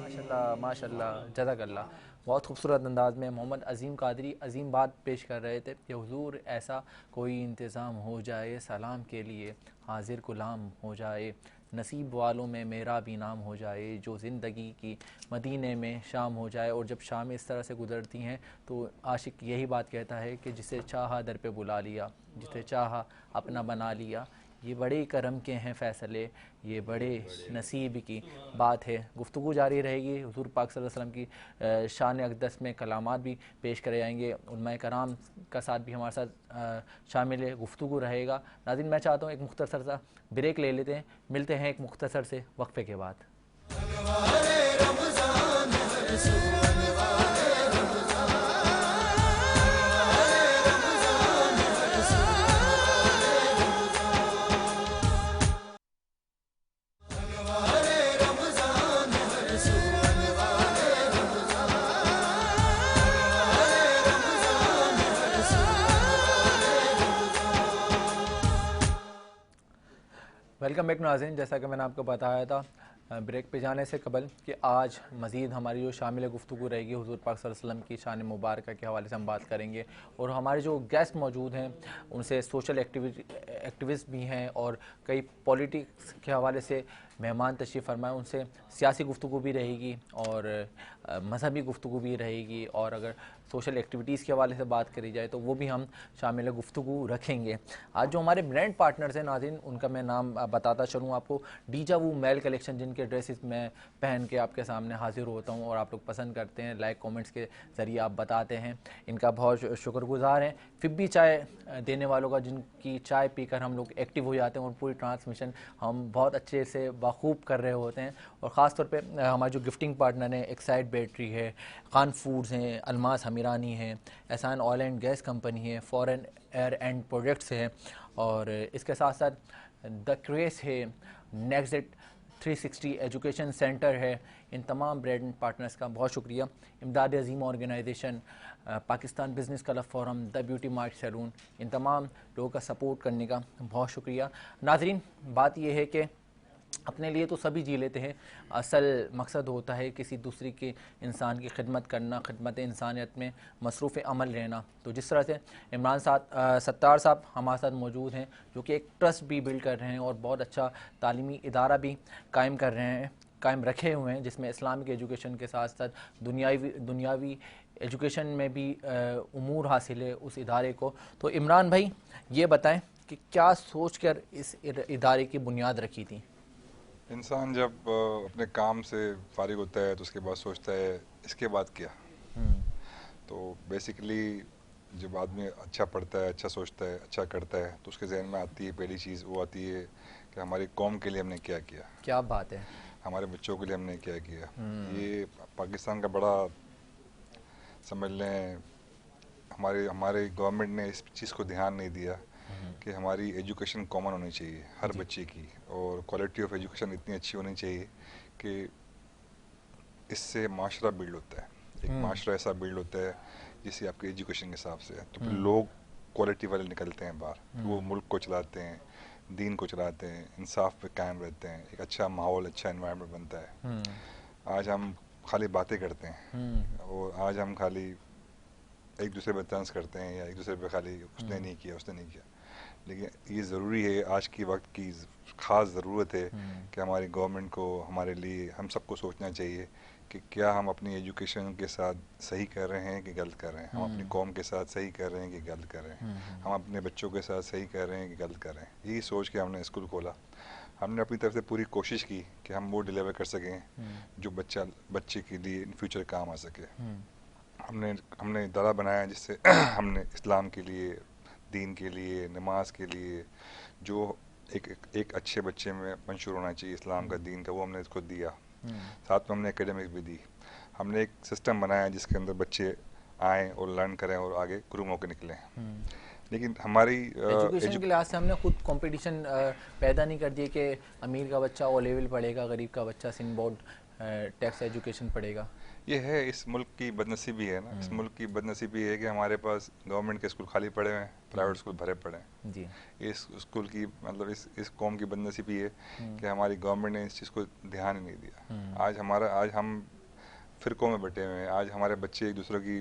ماشاءاللہ ماشاءاللہ جزاک اللہ. بہت خوبصورت انداز میں محمد عظیم قادری عظیم بات پیش کر رہے تھے کہ حضور ایسا کوئی انتظام ہو جائے سلام کے لیے حاضر غلام ہو جائے, نصیب والوں میں میرا بھی نام ہو جائے, جو زندگی کی مدینے میں شام ہو جائے. اور جب شامیں اس طرح سے گزرتی ہیں تو عاشق یہی بات کہتا ہے کہ جسے چاہا در پہ بلا لیا, جسے چاہا اپنا بنا لیا. یہ بڑے کرم کے ہیں فیصلے, یہ بڑے نصیب کی بات ہے. گفتگو جاری رہے گی, حضور پاک صلی اللہ علیہ وسلم کی شان اقدس میں کلامات بھی پیش کرے جائیں گے, علماء کرام کا ساتھ بھی ہمارے ساتھ شامل گفتگو رہے گا. ناظرین میں چاہتا ہوں ایک مختصر سا بریک لے لیتے ہیں, ملتے ہیں ایک مختصر سے وقفے کے بعد. ویلکم بیک ناظرین. جیسا کہ میں نے آپ کو بتایا تھا بریک پہ جانے سے قبل کہ آج مزید ہماری جو شامل گفتگو رہے گی حضور پاک صلی اللہ علیہ وسلم کی شان مبارکہ کے حوالے سے ہم بات کریں گے, اور ہمارے جو گیسٹ موجود ہیں ان سے سوشل ایکٹیوسٹ بھی ہیں اور کئی پولیٹکس کے حوالے سے مہمان تشریف فرمائے, ان سے سیاسی گفتگو بھی رہے گی اور مذہبی گفتگو بھی رہے گی, اور اگر سوشل ایکٹیویٹیز کے حوالے سے بات کری جائے تو وہ بھی ہم شامل گفتگو رکھیں گے. آج جو ہمارے برانڈ پارٹنرز ہیں ناظرین ان کا میں نام بتاتا چلوں آپ کو. ڈیجا وو میل کلیکشن, جن کے ڈریسز میں پہن کے آپ کے سامنے حاضر ہوتا ہوں اور آپ لوگ پسند کرتے ہیں, لائک کومنٹس کے ذریعے آپ بتاتے ہیں, ان کا بہت شکر گزار ہیں. فبی چائے دینے والوں کا, جن کی چائے پی کر ہم لوگ ایکٹیو ہو جاتے ہیں اور پوری ٹرانسمیشن ہم بہت اچھے سے باخوب کر رہے ہوتے ہیں. اور خاص طور پہ ہمارے جو گفٹنگ پارٹنر ہیں, ایکسائڈ بیٹری ہے, خان فوڈز ہیں, الماس ہمیرانی ہیں, احسان آئل اینڈ گیس کمپنی ہے, فورن ایئر اینڈ پروجیکٹس ہیں, اور اس کے ساتھ ساتھ دا کریس ہے, نیکزٹ 360 ایجوکیشن سینٹر ہے. ان تمام برانڈ پارٹنرز کا بہت شکریہ. Imdad Azeem organization, Pakistan business club forum, the beauty mart salon, ان تمام لوگوں کا سپورٹ کرنے کا بہت شکریہ. ناظرین بات یہ ہے کہ اپنے لیے تو سبھی جی لیتے ہیں, اصل مقصد ہوتا ہے کسی دوسری کے انسان کی خدمت کرنا, خدمت انسانیت میں مصروف عمل رہنا. تو جس طرح سے عمران ستار صاحب ہمارے ساتھ موجود ہیں جو کہ ایک ٹرسٹ بھی بلڈ کر رہے ہیں اور بہت اچھا تعلیمی ادارہ بھی قائم کر رہے ہیں, قائم رکھے ہوئے ہیں, جس میں اسلامک ایجوکیشن کے ساتھ ساتھ دنیاوی ایجوکیشن میں بھی امور حاصل ہے اس ادارے کو. تو عمران بھائی یہ بتائیں کہ کیا سوچ کر اس ادارے کی بنیاد رکھی تھی؟ انسان جب اپنے کام سے فارغ ہوتا ہے تو اس کے بعد سوچتا ہے اس کے بعد کیا. تو بیسیکلی جب آدمی اچھا پڑھتا ہے, اچھا سوچتا ہے, اچھا کرتا ہے, تو اس کے ذہن میں آتی ہے پہلی چیز وہ آتی ہے کہ ہماری قوم کے لیے ہم نے کیا کیا, کیا بات ہے, ہمارے بچوں کے لیے ہم نے کیا کیا. یہ پاکستان کا بڑا سمجھ لیں, ہمارے گورنمنٹ نے اس چیز کو دھیان نہیں دیا کہ ہماری ایجوکیشن کامن ہونی چاہیے ہر بچے کی, اور کوالٹی آف ایجوکیشن اتنی اچھی ہونی چاہیے کہ اس سے معاشرہ بلڈ ہوتا ہے. ایک معاشرہ ایسا بلڈ ہوتا ہے جس سے آپ کے ایجوکیشن کے حساب سے, تو پھر لوگ کوالٹی والے نکلتے ہیں باہر, وہ ملک کو چلاتے ہیں, دین کو چلاتے ہیں, انصاف پہ قائم رہتے ہیں, ایک اچھا ماحول, اچھا انوائرمنٹ بنتا ہے. آج ہم خالی باتیں کرتے ہیں اور آج ہم خالی ایک دوسرے پہ طنز کرتے ہیں یا ایک دوسرے پہ خالی اس نے نہیں کیا, اس نے نہیں کیا. لیکن یہ ضروری ہے, آج کی وقت کی خاص ضرورت ہے کہ ہماری گورنمنٹ کو, ہمارے لیے, ہم سب کو سوچنا چاہیے کہ کیا ہم اپنی ایجوکیشن کے ساتھ صحیح کر رہے ہیں کہ غلط کر رہے ہیں, ہم اپنی قوم کے ساتھ صحیح کر رہے ہیں کہ غلط کر رہے ہیں, ہم اپنے بچوں کے ساتھ صحیح کر رہے ہیں کہ غلط کر رہے ہیں. یہی سوچ کے ہم نے اسکول کھولا. ہم نے اپنی طرف سے پوری کوشش کی کہ ہم وہ ڈیلیور کر سکیں جو بچے کے لیے ان فیوچر کام آ سکے. ہم نے ادارہ بنایا جس سے ہم نے اسلام کے لیے, دین کے لیے, نماز کے لیے, جو ایک اچھے بچے میں منشور ہونا چاہیے اسلام کا, دین کا, وہ ہم نے اس کو دیا. ساتھ میں ہم نے اکیڈمک بھی دی. ہم نے ایک سسٹم بنایا جس کے اندر بچے آئیں اور لرن کریں اور آگے گروم ہو کے نکلیں. لیکن ہماری ایجوکیشن کے لحاظ سے ہم نے خود کمپٹیشن پیدا نہیں کر دی کہ امیر کا بچہ او لیول پڑھے گا, غریب کا بچہ سندھ بورڈ ٹیکس ایجوکیشن پڑھے گا. یہ ہے اس ملک کی بدنصیبی ہے نا، اس ملک کی بدنصیبی ہے کہ ہمارے پاس گورنمنٹ کے اسکول خالی پڑے ہوئے ہیں، پرائیویٹ اسکول بھرے پڑے ہیں. جی اس اسکول کی مطلب اس قوم کی بدنصیبی ہے کہ ہماری گورنمنٹ نے اس چیز کو دھیان ہی نہیں دیا. آج ہم فرقوں میں بٹے ہوئے ہیں. آج ہمارے بچے ایک دوسرے کی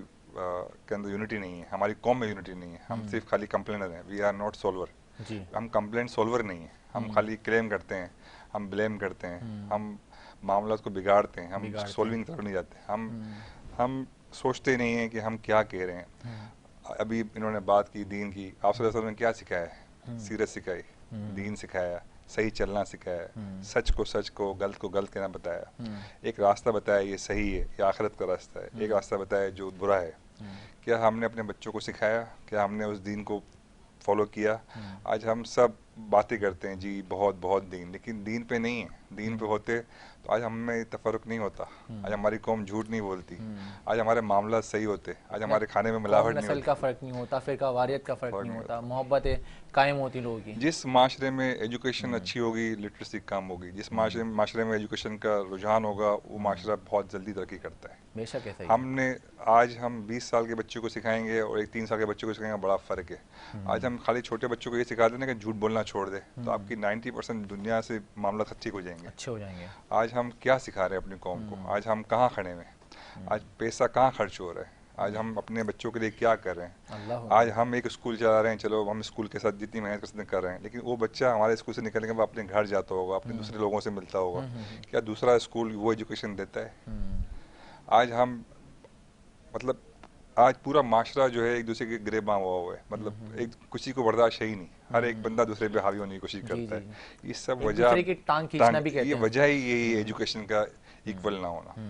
کے اندر یونٹی نہیں ہے، ہماری قوم میں یونٹی نہیں ہے. ہم صرف خالی کمپلینر ہیں. We are not سولور. جی ہم کمپلینٹ سولور نہیں ہیں. ہم خالی کلیم کرتے ہیں، ہم بلیم کرتے ہیں، ہم معاملات کو بگاڑتے ہیں، ہم سولونگ طرف نہیں جاتے. ہم سوچتے نہیں ہیں کہ ہم کیا کہہ رہے ہیں. ابھی انہوں نے بات کی دین کی. آپ صلی اللہ علیہ وسلم نے کیا سکھایا ہے؟ سیرت سکھائی، دین سکھایا، صحیح چلنا سکھایا، سچ کو غلط کو غلط کہنا بتایا، ایک راستہ بتایا یہ صحیح ہے، یہ آخرت کا راستہ ہے، ایک راستہ بتایا جو برا ہے. کیا ہم نے اپنے بچوں کو سکھایا؟ کیا ہم نے اس دین کو فالو کیا؟ آج ہم سب باتیں کرتے ہیں جی بہت دین، لیکن دین پہ نہیں ہے. دین پہ ہوتے تو آج ہم میں تفرق نہیں ہوتا. آج ہماری قوم جھوٹ نہیں بولتی. آج ہمارے معاملات صحیح ہوتے. آج ہمارے کھانے میں ملاوٹ نہیں نسل ہوتی. کا فرق نہیں ہوتا، فرقہ واریت کا فرق نہیں ہوتا، محبتیں قائم ہوتی لوگوں کی. جس معاشرے میں ایجوکیشن اچھی ہوگی لٹریسی کم ہوگی. جس معاشرے میں ایجوکیشن کا رجحان ہوگا وہ معاشرہ بہت جلدی ترقی کرتا ہے. بے شک ہے. صحیح. ہم 20 سال کے بچے کو سکھائیں گے اور ایک 3 سال کے بچے کو سکھائیں گے، بڑا فرق ہے. آج ہم خالی چھوٹے بچوں کو یہ سکھا دیں نا کہ جھوٹ بولنا چھوڑ دے تو آپ کی 90% دنیا سے معاملات ٹھیک ہو جائیں گے. اچھے ہو جائیں گے. آج ہم کیا سکھا رہے ہیں اپنی قوم کو؟ آج ہم کہاں کھڑے ہوئے ہیں؟ آج پیسہ کہاں خرچ ہو رہا ہے؟ آج ہم اپنے بچوں کے لیے کیا کر رہے ہیں؟ آج ہم ایک اسکول چلا رہے ہیں، چلو ہم اسکول کے ساتھ جتنی محنت کر سکتے ہیں کر رہے ہیں، لیکن وہ بچہ ہمارے اسکول سے نکلنے کے بعد اپنے گھر جاتا ہوگا، اپنے دوسرے لوگوں سے ملتا ہوگا. کیا دوسرا اسکول وہ ایجوکیشن دیتا ہے؟ آج ہم مطلب آج پورا معاشرہ جو ہے ایک دوسرے کے گریباں ہوا ہے. مطلب ایک کسی کو برداشت ہے ہی نہیں. ہر ایک بندہ دوسرے پہ حاوی ہونے کی کوشش کرتا ہے. یہ سب وجہ یہ وجہ ہی یہی ایجوکیشن کا ایکول نہ ہونا.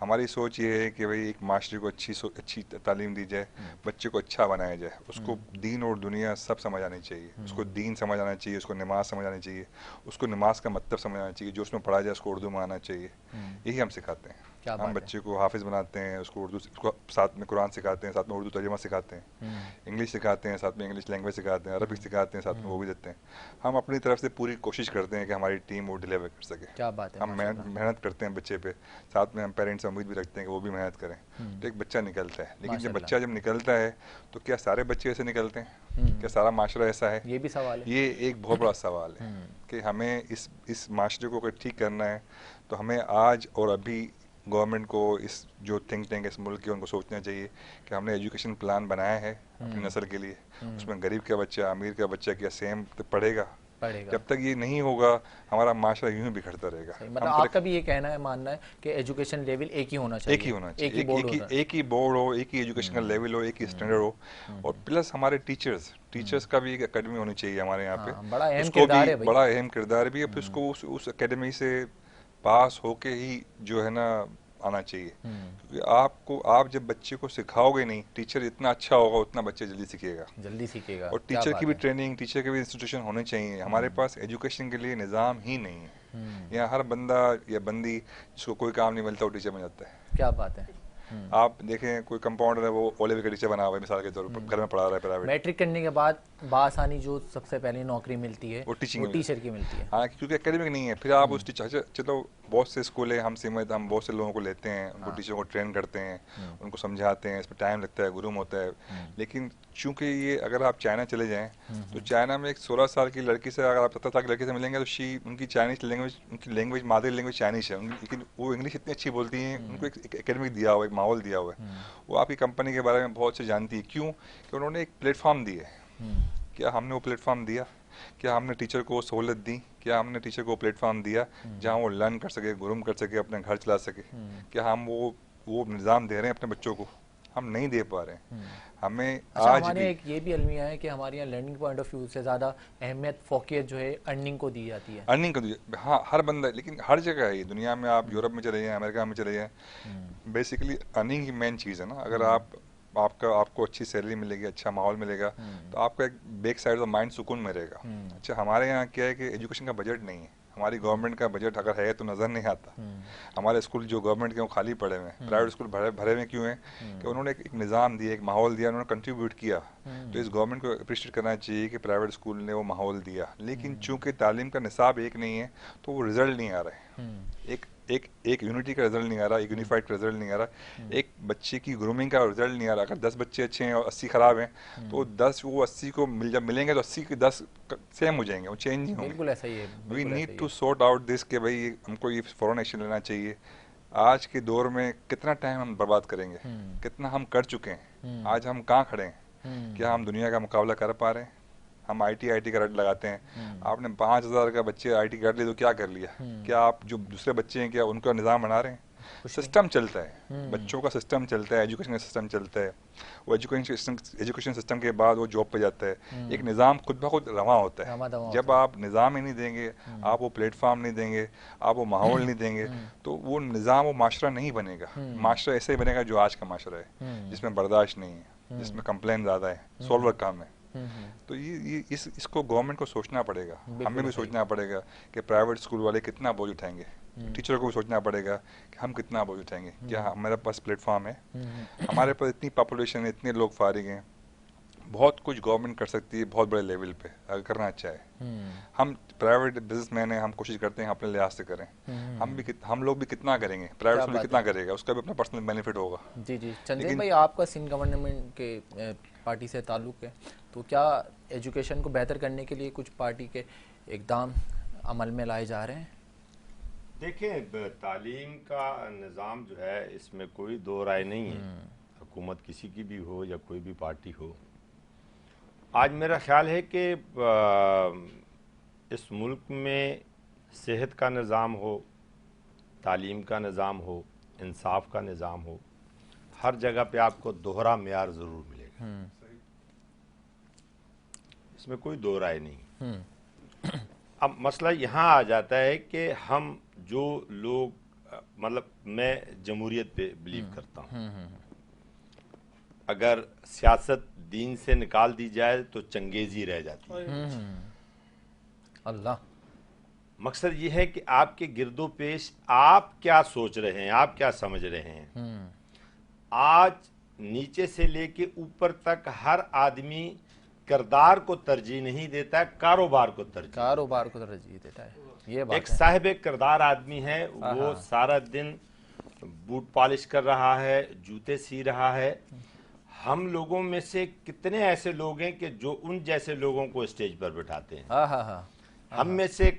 ہماری سوچ یہ ہے کہ بھئی ایک معاشرے کو اچھی تعلیم دی جائے، بچے کو اچھا بنایا جائے. اس کو دین اور دنیا سب سمجھ آنی چاہیے. اس کو دین سمجھ آنا چاہیے، اس کو نماز سمجھ آنی چاہیے، اس کو نماز کا مطلب سمجھ آنا چاہیے. جو اس میں پڑھا جائے اس کو اردو میں آنا چاہیے. یہی ہم سکھاتے ہیں. ہم بچے کو حافظ بناتے ہیں، اس کو اردو، اس کو ساتھ میں قرآن سکھاتے ہیں، ساتھ میں اردو ترجمہ سکھاتے ہیں، انگلش سکھاتے ہیں، ساتھ میں انگلش لینگویج سکھاتے ہیں، عربک سکھاتے ہیں، ساتھ میں وہ بھی دیتے ہیں. ہم اپنی طرف سے پوری کوشش کرتے ہیں کہ ہماری ٹیم وہ ڈیلیور کر سکے. کیا بات ہے. ہم محنت کرتے ہیں بچے پہ، ساتھ میں ہم پیرنٹس امید بھی رکھتے ہیں کہ وہ بھی محنت کریں. تو ایک بچہ نکلتا ہے. لیکن جب بچہ نکلتا ہے تو کیا سارے بچے ایسے نکلتے ہیں؟ کیا سارا معاشرہ ایسا ہے؟ یہ بھی سوال ہے. یہ ایک بہت بڑا سوال ہے کہ ہمیں اس معاشرے کو اگر ٹھیک کرنا ہے تو ہمیں آج اور ابھی گورنمنٹ کو، اس جو تھنک ٹینک اس ملک کے، ان کو سوچنا چاہیے کہ ہم نے ایجوکیشن پلان بنایا ہے اپنی نسل کے لیے. اس میں غریب کا بچہ، امیر کا بچہ کیا سیم پڑھے گا؟ جب تک یہ نہیں ہوگا ہمارا معاشرہ یوں ہی بکھرتا رہے گا. مطلب آپ کا بھی یہ کہنا ہے، ماننا ہے کہ ایجوکیشن لیول ایک ہی ہونا چاہیے. ایک ہی ہونا چاہیے. ایک ہی بورڈ ہو، ایک ہی ایجوکیشن کا لیول ہو، ایک ہی اسٹینڈرڈ ہو. اور پلس ہمارے ٹیچرز کا بھی ایک اکیڈمی ہونی چاہیے ہمارے یہاں پہ. بڑا اہم اس کو بھی بڑا اہم کردار بھی ہے. پھر اس کو اس اکیڈمی سے پاس ہو کے ہی جو ہے نا آنا چاہیے. کیونکہ آپ جب بچے کو سکھاؤ گے نہیں، ٹیچر اتنا اچھا ہوگا اتنا بچہ جلدی سیکھے گا. اور ٹیچر کی بھی ٹریننگ، ٹیچر کے بھی انسٹیٹیوشن ہونے چاہیے. ہمارے پاس ایجوکیشن کے لیے نظام ہی نہیں ہے. یہاں ہر بندہ یا بندی جس کو کوئی کام نہیں ملتا وہ ٹیچر بن جاتا ہے. کیا بات ہے. آپ دیکھیں کوئی کمپاؤنڈر ہے، وہ اولیوے کا ٹیچر بنا ہوا ہے مثال کے طور پر، گھر میں پڑھا رہا ہے پرائیویٹ. میٹرک کرنے کے بعد بآسانی جو سب سے پہلے نوکری ملتی ہے وہ ٹیچر کی ملتی ہے. ہاں، کیونکہ اکیڈمک نہیں ہے. پھر آپ اس ٹیچر، چلو بہت سے اسکول ہیں، ہم بہت سے لوگوں کو لیتے ہیں، ان کو ٹیچر کو ٹرین کرتے ہیں، ان کو سمجھاتے ہیں. اس میں ٹائم لگتا ہے، گروم ہوتا ہے. لیکن چونکہ یہ اگر آپ چائنا چلے جائیں تو چائنا میں ایک 16 سال کی لڑکی سے اگر آپ 17 سال کی لڑکی سے ملیں گے تو ان کی چائنیز لینگویج، ان کی لینگویج، مادری لینگویج چائنیز ہے، لیکن وہ انگلش اتنی اچھی بولتی ہیں. ان کو ایک اکیڈمک دیا ہوا ہے، ایک ماحول دیا ہوا ہے. وہ آپ کی کمپنی کے بارے میں بہت سے جانتی ہے. کیوں؟ کہ انہوں نے ایک پلیٹ فارم دی ہے. کیا ہم نے وہ پلیٹ فارم دیا؟ کیا ہم نے ٹیچر کو سہولت دی؟ کیا ہم نے ٹیچر کو پلیٹ فارم دیا جہاں وہ لرن کر سکے، گروم کر سکے، اپنے گھر چلا سکے؟ کیا ہم وہ نظام دے رہے ہیں اپنے بچوں کو؟ ہم نہیں دے پا رہے ہیں. ہمیں آج ہمارے ایک یہ بھی المیہ ہے کہ ہمارے یہاں لرننگ پوائنٹ آف ویو سے زیادہ اہمیت، فوقیت جو ہے ارننگ کو دی جاتی ہے. ارننگ کو دی، ہاں ہر بندہ، لیکن ہر جگہ ہے یہ دنیا میں. آپ یورپ میں چلے جائیں، امریکہ میں چلے جائیں، بیسیکلی ارننگ ہی مین چیز ہے نا. اگر آپ کو اچھی سیلری ملے گی، اچھا ماحول ملے گا تو آپ کا ایک بیک سائڈ آف مائنڈ سکون میں رہے گا. اچھا، ہمارے یہاں کیا ہے کہ ایجوکیشن کا بجٹ نہیں ہے. ہماری گورنمنٹ کا بجٹ اگر ہے تو نظر نہیں آتا. ہمارے اسکول جو گورنمنٹ کے وہ خالی پڑے ہوئے ہیں. پرائیویٹ اسکول بھرے ہوئے کیوں ہیں؟ کہ انہوں نے ایک نظام دیا، ایک ماحول دیا، انہوں نے کنٹریبیوٹ کیا. تو اس گورنمنٹ کو اپریشیٹ کرنا چاہیے کہ پرائیویٹ اسکول نے وہ ماحول دیا. لیکن چونکہ تعلیم کا نصاب ایک نہیں ہے تو وہ رزلٹ نہیں آ رہے. ایک یونٹی کا رزلٹ نہیں آ رہا, ایک یونیفائڈ کا رزلٹ نہیں آ رہا, ایک بچے کی گرومنگ کا رزلٹ نہیں آ رہا. اگر 10 بچے اچھے ہیں اور 80 خراب ہیں تو 10 وہ 80 کو جب ملیں گے تو 80 کے 10 سیم ہو جائیں گے, وہ چینج نہیں ہوں گے. بالکل ایسا ہی ہے. We need to sort out this کہ بھائی ہم کو یہ فوراً ایکشن لینا چاہیے. آج کے دور میں کتنا ٹائم ہم برباد کریں گے, کتنا ہم کر چکے ہیں, آج ہم کہاں کھڑے ہیں, کیا ہم دنیا کا مقابلہ کر پا رہے ہیں؟ ہم آئی ٹی کا رٹ لگاتے ہیں. آپ نے 5000 کا بچے آئی ٹی کر لی تو کیا کر لیا؟ کیا آپ جو دوسرے بچے ہیں کیا ان کا نظام بنا رہے ہیں؟ سسٹم چلتا ہے, بچوں کا سسٹم چلتا ہے, ایجوکیشن کا سسٹم چلتا ہے. وہ ایجوکیشن سسٹم کے بعد وہ جاب پہ جاتا ہے. ایک نظام خود بخود رواں ہوتا ہے. جب آپ نظام ہی نہیں دیں گے, آپ وہ پلیٹ فارم نہیں دیں گے, آپ وہ ماحول نہیں دیں گے, تو وہ نظام و معاشرہ نہیں بنے گا. معاشرہ ایسے ہی بنے گا جو آج کا معاشرہ ہے, جس میں برداشت نہیں ہے, جس میں کمپلین زیادہ ہے, سولور کم ہے. تو یہ اس کو گورنمنٹ کو سوچنا پڑے گا, ہمیں بھی سوچنا پڑے گا کہ پرائیویٹ اسکول والے کتنا بوجھ اٹھائیں گے, ٹیچر کو بھی سوچنا پڑے گا کہ ہم کتنا بوجھ اٹھائیں گے. کیا ہمارے پاس پلیٹ فارم ہے؟ ہمارے پاس اتنی پاپولیشن ہے, اتنے لوگ فارغ ہیں, بہت کچھ گورنمنٹ کر سکتی ہے بہت بڑے لیول پہ اگر کرنا چاہے. ہم پرائیویٹ بزنس مین ہیں, ہم کوشش کرتے ہیں اپنے لحاظ سے کریں. ہم لوگ بھی کتنا کریں گے, پرائیویٹ اسکول کتنا کرے گا, اس کا بھی اپنا پرسنل بینیفٹ ہوگا. جی جی. چندین بھائی, آپ کا سندھ گورنمنٹ کے پارٹی سے تعلق ہے, تو کیا ایجوکیشن کو بہتر کرنے کے لیے کچھ پارٹی کے اقدام عمل میں لائے جا رہے ہیں؟ دیکھیں, تعلیم کا نظام جو ہے اس میں کوئی دو رائے نہیں ہے, حکومت کسی کی بھی ہو یا کوئی بھی پارٹی ہو. آج میرا خیال ہے کہ اس ملک میں صحت کا نظام ہو, تعلیم کا نظام ہو, انصاف کا نظام ہو, ہر جگہ پہ آپ کو دوہرا معیار ضرور ملے گا. اس میں کوئی دو رائے نہیں. اب مسئلہ یہاں آ جاتا ہے کہ ہم جو لوگ, مطلب میں جمہوریت پہ بلیو کرتا ہوں, اگر سیاست دین سے نکال دی جائے تو چنگیزی رہ جاتی ہے. اللہ, مقصد یہ ہے کہ آپ کے گرد و پیش آپ کیا سوچ رہے ہیں, آپ کیا سمجھ رہے ہیں. آج نیچے سے لے کے اوپر تک ہر آدمی کردار کو ترجیح نہیں دیتا ہے, کاروبار کو ترجیح دیتا ہے. یہ بات ایک صاحب کردار آدمی ہے, وہ سارا دن بوٹ پالش کر رہا ہے, جوتے سی رہا ہے. ہم لوگوں میں سے کتنے ایسے لوگ ہیں کہ جو ان جیسے لوگوں کو اسٹیج پر بٹھاتے ہیں. ہم میں سے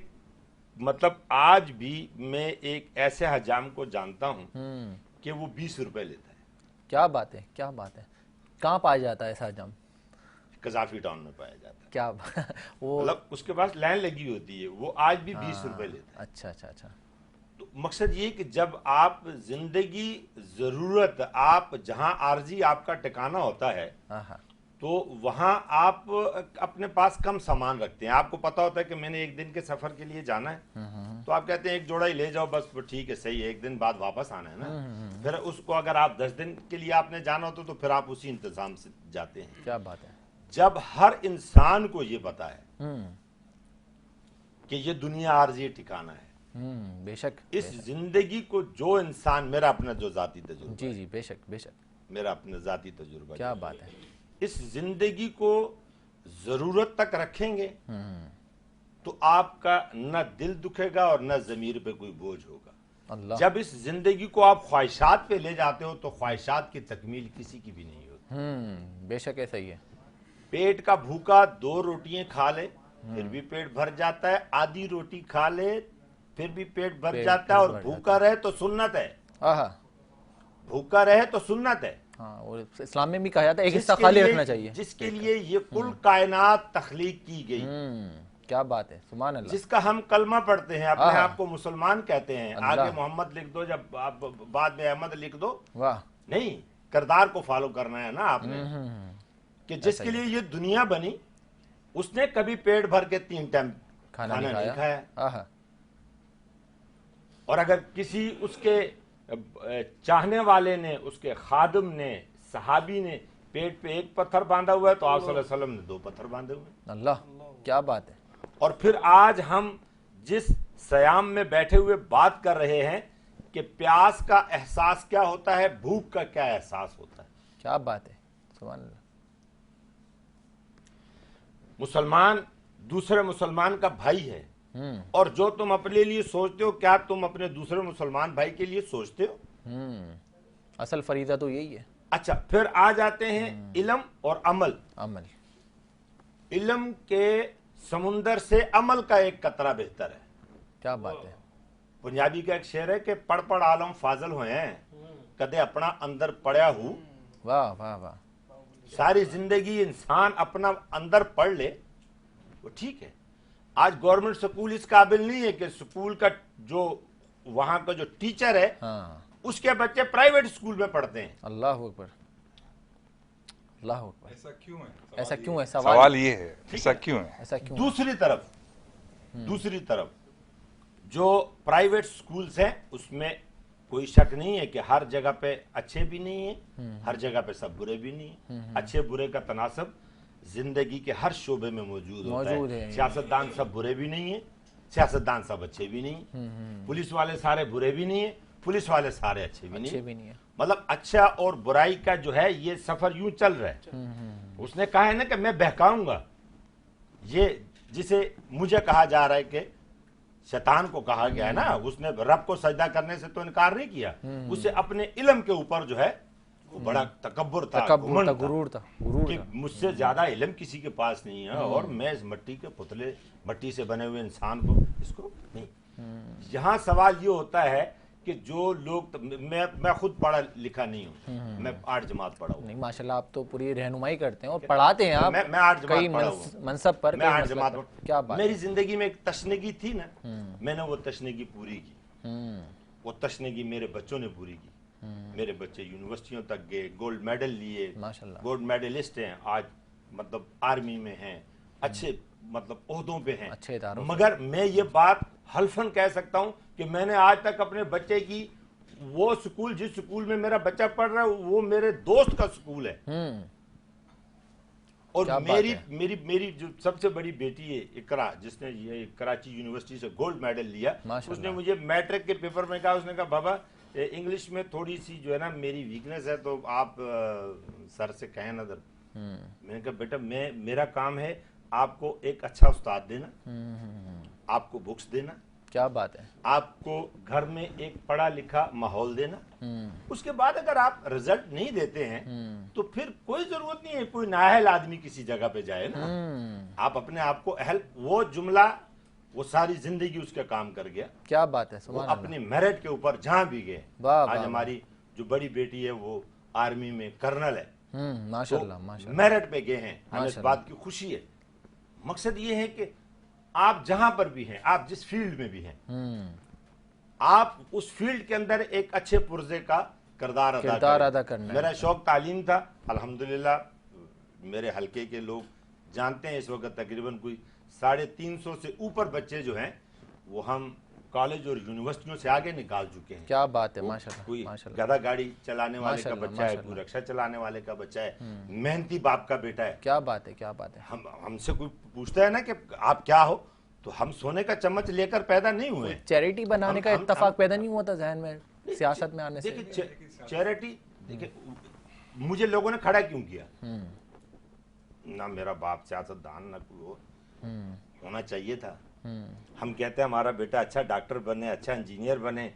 مطلب آج بھی میں ایک ایسے حجام کو جانتا ہوں کہ وہ 20 روپے لیتا ہے. کیا بات ہے, کیا بات ہے. کہاں پایا جاتا ہے ایسا حجام؟ قذافی ٹاؤن میں پایا جاتا ہے. کیا وہ مطلب اس کے پاس لائن لگی ہوتی ہے, وہ آج بھی 20 روپے لیتا ہے. اچھا اچھا اچھا. تو مقصد یہ کہ جب آپ زندگی ضرورت, آپ جہاں عارضی آپ کا ٹھکانہ ہوتا ہے تو وہاں آپ اپنے پاس کم سامان رکھتے ہیں. آپ کو پتا ہوتا ہے کہ میں نے ایک دن کے سفر کے لیے جانا ہے, تو آپ کہتے ہیں ایک جوڑا ہی لے جاؤ بس, ٹھیک ہے صحیح ہے, ایک دن بعد واپس آنا ہے نا. پھر اس کو اگر آپ 10 دن کے لیے آپ نے جانا ہوتا تو پھر آپ اسی انتظام سے جاتے ہیں. کیا بات ہے. جب ہر انسان کو یہ پتا ہے کہ یہ دنیا عارضی ٹھکانہ ہے, بے شک, اس زندگی کو جو انسان, میرا اپنا جو ذاتی تجربہ, جی جی بے شک بے شک, میرا اپنا ذاتی تجربہ, کیا بات ہے, اس زندگی کو ضرورت تک رکھیں گے تو آپ کا نہ دل دکھے گا اور نہ ضمیر پہ کوئی بوجھ ہوگا. اللہ, جب اس زندگی کو آپ خواہشات پہ لے جاتے ہو تو خواہشات کی تکمیل کسی کی بھی نہیں ہوتی. بے شک ایسا ہی ہے. پیٹ کا بھوکا 2 روٹیاں کھا لے پھر بھی پیٹ بھر جاتا ہے, آدھی روٹی کھا لے پھر بھی پیٹ بھر جاتا ہے, اور بھوکا رہے تو سنت ہے. بھوکا رہے تو سنت ہے. اور اسلام میں بھی کہا جاتا ہے ایک حصہ خالی رکھنا چاہیے, جس کے لیے یہ کل کائنات تخلیق کی گئی. کیا بات ہے, سبحان اللہ. جس کا ہم کلمہ پڑھتے ہیں, اپنے آپ کو مسلمان کہتے ہیں, آگے محمد لکھ دو, جب آپ بعد میں احمد لکھ دو, نہیں, کردار کو فالو کرنا ہے نا آپ نے, کہ جس کے لیے یہ دنیا بنی اس نے کبھی پیٹ بھر کے 3 ٹائم کھانا نہیں کھایا. اور اگر کسی اس کے چاہنے والے نے, اس کے خادم نے, صحابی نے پیٹ پہ 1 پتھر باندھا ہوا ہے تو آپ صلی اللہ علیہ وسلم نے 2 پتھر باندھے ہوئے. اللہ, کیا بات ہے. اور پھر آج ہم جس سیام میں بیٹھے ہوئے بات کر رہے ہیں کہ پیاس کا احساس کیا ہوتا ہے, بھوک کا کیا احساس ہوتا ہے. کیا بات ہے, سبحان اللہ. مسلمان دوسرے مسلمان کا بھائی ہے, اور جو تم اپنے لیے سوچتے ہو کیا تم اپنے دوسرے مسلمان بھائی کے لیے سوچتے ہو؟ اصل فریضہ تو یہی ہے. اچھا پھر آ جاتے ہیں علم اور عمل. علم کے سمندر سے عمل کا ایک قطرہ بہتر ہے. کیا بات ہے. پنجابی کا ایک شعر ہے کہ پڑھ پڑھ عالم فاضل ہوئے ہیں کدے اپنا اندر پڑھیا ہوں. واہ واہ واہ. ساری زندگی انسان اپنا اندر پڑھ لے وہ ٹھیک ہے. آج گورنمنٹ سکول اس قابل نہیں ہے کہ سکول کا جو وہاں کا جو ٹیچر ہے اس کے بچے پرائیویٹ سکول میں پڑھتے ہیں. اللہ اکبر اللہ اکبر. ایسا کیوں ہے؟ ایسا کیوں ہے؟ سوال یہ ہے ایسا کیوں ہے. ایسا کیوں؟ دوسری طرف جو پرائیویٹ سکولز ہیں اس میں کوئی شک نہیں ہے کہ ہر جگہ پہ اچھے بھی نہیں ہیں, ہر جگہ پہ سب برے بھی نہیں ہیں. اچھے برے کا تناسب زندگی کے ہر شعبے میں موجود ہوتا ہے. سیاستدان سب برے بھی نہیں ہیں, سیاستدان سب اچھے بھی نہیں ہیں. پولیس والے سارے برے بھی نہیں ہیں, پولیس والے سارے اچھے بھی نہیں ہیں. مطلب اچھا اور برائی کا جو ہے یہ سفر یوں چل رہا ہے. اس نے کہا ہے نا کہ میں بہکاؤں گا. یہ جسے مجھے کہا جا رہا ہے کہ شیطان کو کہا گیا ہے نا, اس نے رب کو سجدہ کرنے سے تو انکار نہیں کیا, اسے اپنے علم کے اوپر جو ہے وہ بڑا تکبر تھا, غرور تھا کہ مجھ سے زیادہ علم کسی کے پاس نہیں ہے اور میں اس مٹی کے پتلے, مٹی سے بنے ہوئے انسان کو اس کو نہیں. یہاں سوال یہ ہوتا ہے کہ جو لوگ, میں خود پڑھا لکھا نہیں ہوں, میں 8 جماعت پڑھا ہوں. نہیں ماشاءاللہ آپ تو پوری رہنمائی کرتے ہیں اور پڑھاتے ہیں آپ. میں 8 جماعت پڑھا ہوں, منصب پر. میں 8 جماعت. کیا بات. میری زندگی میں ایک تشنگی تھی نا, میں نے وہ تشنگی پوری کی. وہ تشنگی میرے بچوں نے پوری کی. میرے بچے یونیورسٹیوں تک گئے, گولڈ میڈل لیے, گولڈ میڈلسٹ ہیں آج, مطلب آرمی میں ہیں, اچھے مطلب عہدوں پہ ہیں. مگر میں یہ بات حلفاً کہہ سکتا ہوں کہ میں نے آج تک اپنے بچے کی وہ سکول, جس سکول میں میرا بچہ پڑھ رہا ہے وہ میرے دوست کا سکول ہے. اور میری جو سب سے بڑی بیٹی ہے اقرا, جس نے یہ کراچی یونیورسٹی سے گولڈ میڈل لیا, اس نے مجھے میٹرک کے پیپر میں کہا, اس نے کہا بابا انگلش میں تھوڑی سی جو ہے نا میری ویکنس ہے تو آپ سر سے کہیں نا. میں نے کہا بیٹا میرا کام ہے آپ کو ایک اچھا استاد دینا, آپ کو بکس دینا. کیا بات ہے. آپ کو گھر میں ایک پڑھا لکھا ماحول دینا. اس کے بعد اگر آپ رزلٹ نہیں دیتے ہیں تو پھر کوئی ضرورت نہیں ہے کوئی نااہل آدمی کسی جگہ پہ جائے نا. آپ اپنے آپ کو اہل, وہ جملہ وہ ساری زندگی اس کا کام کر گیا. کیا بات ہے. وہ اپنے میرٹ کے اوپر جہاں بھی گئے. آج ہماری جو بڑی بیٹی ہے وہ آرمی میں کرنل ہے, ماشاءاللہ میرٹ پہ گئے ہیں, ہمیں اس بات کی خوشی ہے. مقصد یہ ہے کہ آپ جہاں پر بھی ہیں, آپ جس فیلڈ میں بھی ہیں, آپ اس فیلڈ کے اندر ایک اچھے پرزے کا کردار ادا کرنا. میرا شوق تعلیم تھا, الحمدللہ میرے حلقے کے لوگ جانتے ہیں اس وقت تقریباً کوئی 350 سے اوپر بچے جو ہیں وہ ہم کالج اور یونیورسٹیوں سے آگے نکال چکے ہیں. کیا بات ہے. ماشاءاللہ. کوئی گدھا گاڑی چلانے والے کا بچہ ہے, کوئی رکشا چلانے والے کا بچہ ہے, محنتی باپ کا بیٹا ہے. کیا بات ہے. کیا بات ہے. ہم سے کوئی پوچھتا ہے نا کہ آپ کیا ہو, تو ہم سونے کا چمچ لے کر پیدا نہیں ہوئے. چیریٹی بنانے کا اتفاق پیدا نہیں ہوا تھا ذہن میں سیاست میں آنے سے. دیکھیں چیریٹی, دیکھیں مجھے لوگوں نے کھڑا کیوں کیا, نہ میرا باپ سیاستدان نہ کوئی اور ہونا چاہیے تھا. ہم کہتے ہیں ہمارا بیٹا اچھا ڈاکٹر بنے, اچھا انجینئر بنے,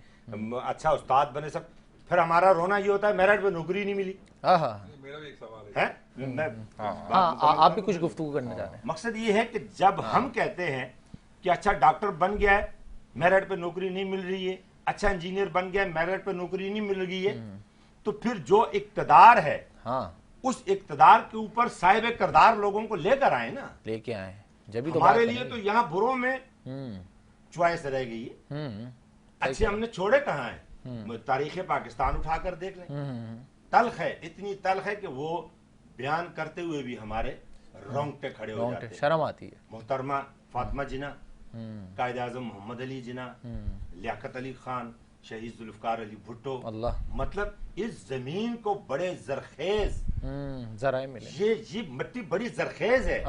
اچھا استاد بنے, سب. پھر ہمارا رونا یہ ہوتا ہے میرٹ پہ نوکری نہیں ملی. میرا بھی ایک سوال ہے. آپ بھی کچھ گفتگو کرنا چاہ رہے ہیں. مقصد یہ ہے کہ جب ہم کہتے ہیں کہ اچھا ڈاکٹر بن گیا ہے میرٹ پہ نوکری نہیں مل رہی ہے, اچھا انجینئر بن گیا ہے میرٹ پہ نوکری نہیں مل رہی ہے, تو پھر جو اقتدار ہے اس اقتدار کے اوپر صاحب کردار لوگوں کو لے کر آئے نا, لے کے آئے. ہمارے لیے تو یہاں بروں میں چوائس رہ گئی ہے. اچھے ہم نے چھوڑے کہاں ہیں, تاریخ پاکستان اٹھا کر دیکھ لیں. تلخ ہے, اتنی تلخ ہے کہ وہ بیان کرتے ہوئے بھی ہمارے رونگٹے کھڑے ہو جاتے ہیں, شرم آتی ہے. محترمہ فاطمہ جناح, قائد اعظم محمد علی جناح, لیاقت علی خان, شہید ذوالفقار علی بھٹو. مطلب اس زمین کو بڑے زرخیز ذرائع ملے. یہ مٹی بڑی زرخیز ہے.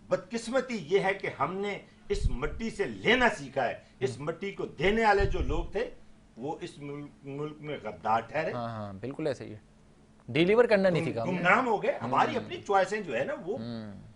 بدقسمتی یہ ہے کہ ہم نے اس مٹی سے لینا سیکھا ہے. اس مٹی کو دینے والے جو لوگ تھے وہ اس ملک میں غدار ٹھہرے. بالکل ایسے ہی ہے, ڈیلیور کرنا نہیں سیکھا, گمنام ہو گئے. ہماری اپنی چوائسیں جو ہے نا وہ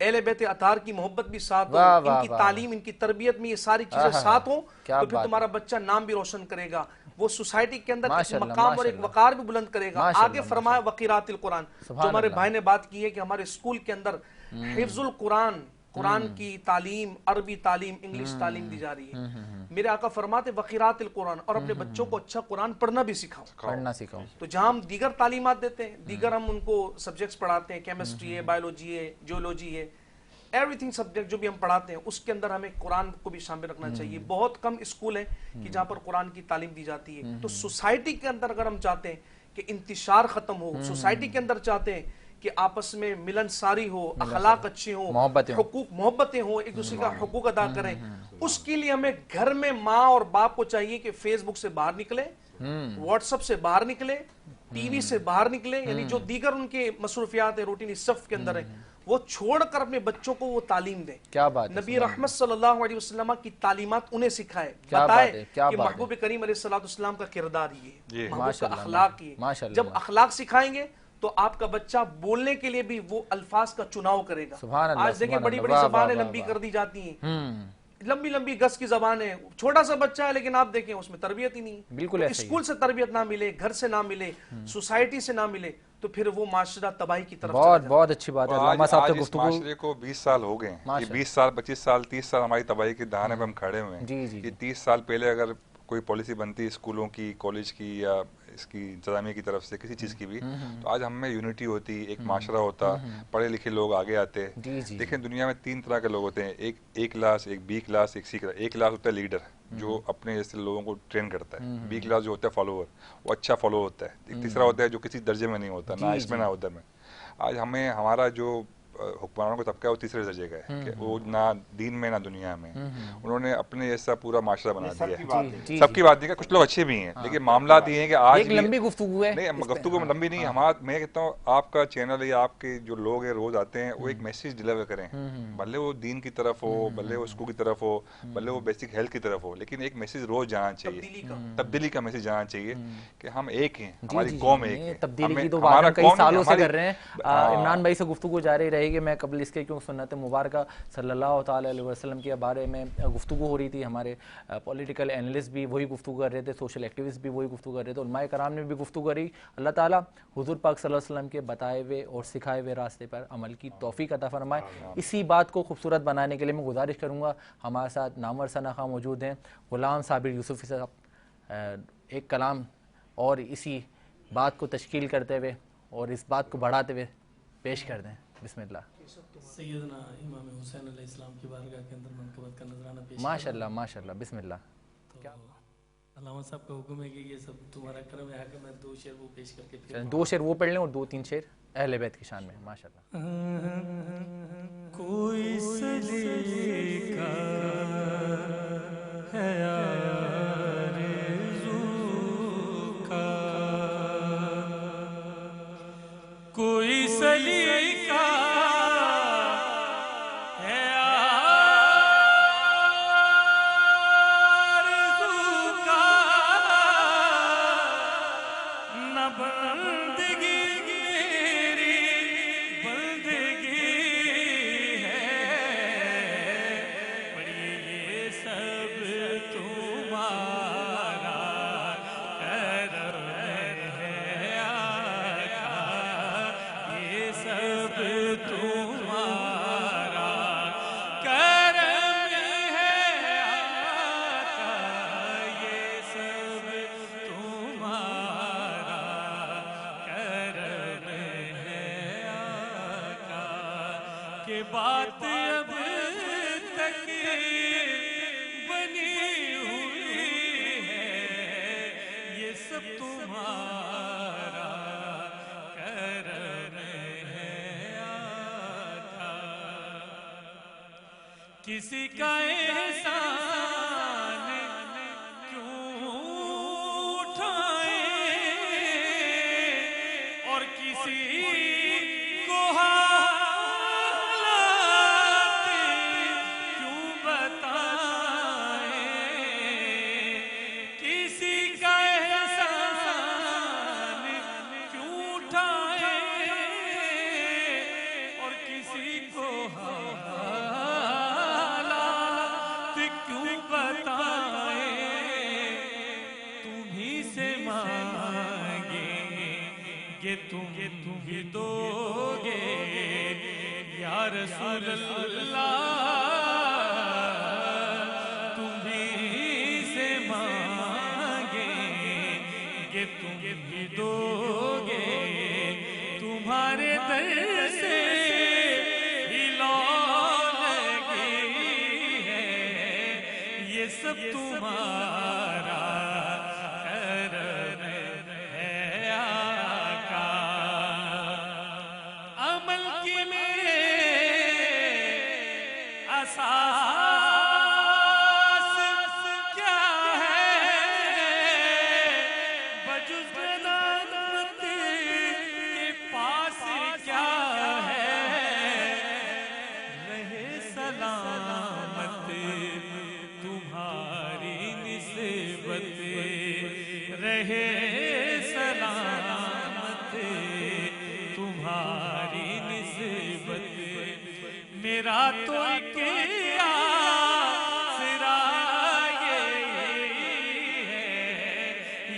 اہل بیت اطہار کی محبت بھی ساتھ ہو, واہ ان واہ کی واہ. تعلیم, ان کی تربیت میں یہ ساری چیزیں ساتھ ہوں, کیا تو پھر بات تمہارا بچہ نام بھی روشن کرے گا, وہ سوسائٹی کے اندر ایک ماشاءاللہ، مقام اور ایک ماشاءاللہ. وقار بھی بلند کرے گا. ماشاءاللہ، آگے فرمایا وقیرات القرآن, جو ہمارے اللہ. بھائی نے بات کی ہے کہ ہمارے اسکول کے اندر حفظ القرآن, قرآن کی تعلیم, عربی تعلیم, انگلش تعلیم دی جا رہی ہے. میرے آقا فرماتے وقیرات القرآن, اور اپنے بچوں کو اچھا قرآن پڑھنا بھی سکھاؤ. پڑھنا سکھاؤ. تو جہاں ہم دیگر تعلیمات دیتے ہیں, دیگر ہم ان کو سبجیکٹس پڑھاتے ہیں, کیمسٹری ہے, بایولوجی ہے, جیولوجی ہے, ایوری تھنگ سبجیکٹ جو بھی ہم پڑھاتے ہیں, اس کے اندر ہمیں قرآن کو بھی شامل رکھنا چاہیے. بہت کم اسکول ہیں کہ جہاں پر قرآن کی تعلیم دی جاتی ہے. تو سوسائٹی کے اندر اگر ہم چاہتے ہیں کہ انتشار ختم ہو, سوسائٹی کے اندر چاہتے ہیں کہ آپس میں ملن ساری ہو, اخلاق اچھے ہوں, محبتیں ہوں, ایک دوسرے کا حقوق ادا کریں, اس کے لیے ہمیں گھر میں ماں اور باپ کو چاہیے کہ فیس بک سے باہر نکلے, واٹس ایپ سے باہر نکلے, ٹی وی سے باہر نکلے, یعنی جو دیگر ان کے مصروفیات ہیں روٹین صف کے اندر ہیں, وہ چھوڑ کر اپنے بچوں کو وہ تعلیم دیں. کیا بات ہے. نبی رحمت صلی اللہ علیہ وسلم کی تعلیمات انہیں سکھائے, بتائے کہ محبوب کریم علیہ السلام کا کردار یہ, محبوب کا اخلاق یہ. جب اخلاق سکھائیں گے تو آپ کا بچہ بولنے کے لیے بھی وہ الفاظ کا چناؤ کرے گا. آج دیکھیں بڑی بڑی زبانیں لمبی کر دی جاتی ہیں, لمبی لمبی گز کی زبان ہے, چھوٹا سا بچہ ہے لیکن آپ دیکھیں اس میں تربیت ہی نہیں. بالکل اسکول سے تربیت نہ ملے, گھر سے نہ ملے, سوسائٹی سے نہ ملے, تو پھر وہ معاشرہ تباہی کی طرف. بہت اچھی بات ہے. آج اس معاشرے کو 20 سال ہو گئے ہیں, یہ 20 سال 25 سال 30 سال ہماری تباہی کے دہانے پہ ہم کھڑے ہوئے ہیں. یہ 30 سال پہلے اگر کوئی پالیسی بنتی اسکولوں کی, کالج کی, یا اس کی انتظامیہ کی طرف سے کسی چیز کی بھی, تو آج ہم میں یونٹی ہوتی, ایک معاشرہ ہوتا, پڑھے لکھے لوگ آگے آتے. دیکھیں دنیا میں 3 طرح کے لوگ ہوتے ہیں, ایک A کلاس, ایک B کلاس, ایک C کلاس. A کلاس ہوتا ہے لیڈر, جو اپنے جیسے لوگوں کو ٹرین کرتا ہے. B کلاس جو ہوتا ہے فالوور, وہ اچھا فالو ہوتا ہے. ایک تیسرا ہوتا ہے جو کسی درجے میں نہیں ہوتا, نہ اس میں نہ ادھر میں. آج ہمیں ہمارا جو حکمرانوں کا طبقہ ہے وہ تیسرے درجے کا ہے, کہ وہ نہ دین میں نہ دنیا میں. انہوں نے اپنے جیسا پورا معاشرہ بنا دیا ہے. سب کی بات نہیں, کچھ لوگ اچھے بھی ہیں, لیکن معاملات یہ ہیں کہ آج ایک لمبی گفتگو ہے, نہیں گفتگو میں لمبی نہیں, ہمارا میں کہتا ہوں آپ کا چینل یا آپ کے جو لوگ ہیں روز آتے ہیں, وہ ایک میسیج ڈلیور کریں, بھلے وہ دین کی طرف ہو, بھلے وہ اسکول کی طرف ہو, بھلے وہ بیسک ہیلتھ کی طرف ہو, لیکن ایک میسیج روز جانا چاہیے, تبدیلی کا میسیج جانا چاہیے کہ ہم ایک ہیں, ہماری قوم ایک ہے. تبدیلی کی تو بات کئی سالوں سے کر رہے ہیں. عمران بھائی سے گفتگو جاری رہے گی. میں قبل اس کے کیوں سنت مبارکہ صلی اللہ تعالی علیہ وسلم کے بارے میں گفتگو ہو رہی تھی, ہمارے پولیٹیکل اینالسٹ بھی وہی گفتگو کر رہے تھے, سوشل ایکٹیوسٹ بھی وہی گفتگو کر رہے تھے, علماء کرام نے بھی گفتگو کری. اللہ تعالیٰ حضور پاک صلی اللہ علیہ وسلم کے بتائے ہوئے اور سکھائے ہوئے راستے پر عمل کی توفیق عطا فرمائے. اسی بات کو خوبصورت بنانے کے لیے میں گزارش کروں گا, ہمارے ساتھ نامور ثنا خان موجود ہیں, غلام صابر یوسفی صاحب ایک کلام اور اسی بات کو تشکیل کرتے ہوئے اور اس بات کو بڑھاتے ہوئے پیش کر دیں. بسم اللہ. سیدنا امام حسین علیہ السلام کی بارگاہ کے اندر منقبت کا نذرانہ پیش. ماشاءاللہ ماشاءاللہ. بسم اللہ. علامہ صاحب کا حکم ہے کہ یہ سب تمہارا کرم ہے کہ میں 2 شعر وہ پیش کر کے پھر 2 شعر وہ پڑھ لیں اور 2-3 شعر اہل بیت کی شان میں. ماشاءاللہ. کوئی سلیقہ ہے آرزو کا, کوئی سلیقہ ہے آرزو کا, نہ بندگی میری بندگی ہے, پر یہ سب تمہارا کرم ہے آقا, یہ سب تمہارا کرم ہے آقا, یہ سب تمہارا کرم ہے آقا, کہ بات اب تک بنی ہوئی ہے, یہ سب تمہارا کرم ہے آقا. کسی کا احسان کیوں اٹھائیں اور کسی کو حالات کیوں بتائیں, کسی کا احسان کیوں اٹھائیں اور کسی کو کہ تم ہی دو گے یا رسول اللہ، تم ہی دو گے، تمہارے در سے ہی لگی ہے، یہ سب تمہارا کرم ہے آقا۔ عمل کی میرے اساس کیا ہے، بجز ندامت کے پاس کیا ہے، رہے سلامت تمہاری نسبت، رہے سلامت تمہاری نسبت، میرا تو ایک آسرا یہ ہے،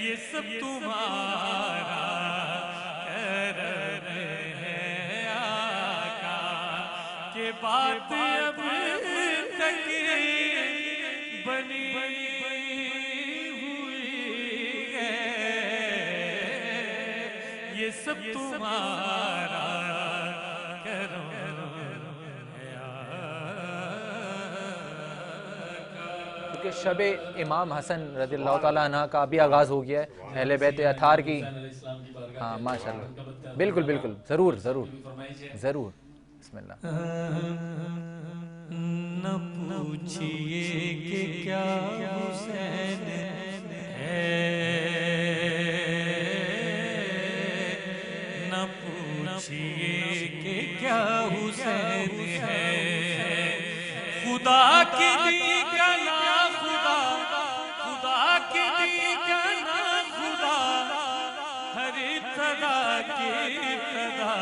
یہ سب تمہارا کرم ہے آقا، کہ بات اب تک بنی ہوئی ہے، یہ سب تمہارا کرم ہے آقا۔ کیونکہ شب امام حسن رضی اللہ تعالیٰ عنہ کا بھی آغاز ہو گیا ہے، اہل بیت اطہار کی، ہاں ماشاءاللہ، بالکل بالکل، ضرور ضرور ضرور، بسم اللہ۔ نہ پوچھئے کہ کیا حسین ہے، نہ پوچھئے کہ کیا حسین ہے، خدا کی دی کا نا خدا، خدا کی دی کا نا خدا، ہر ابتدا کی ابتدا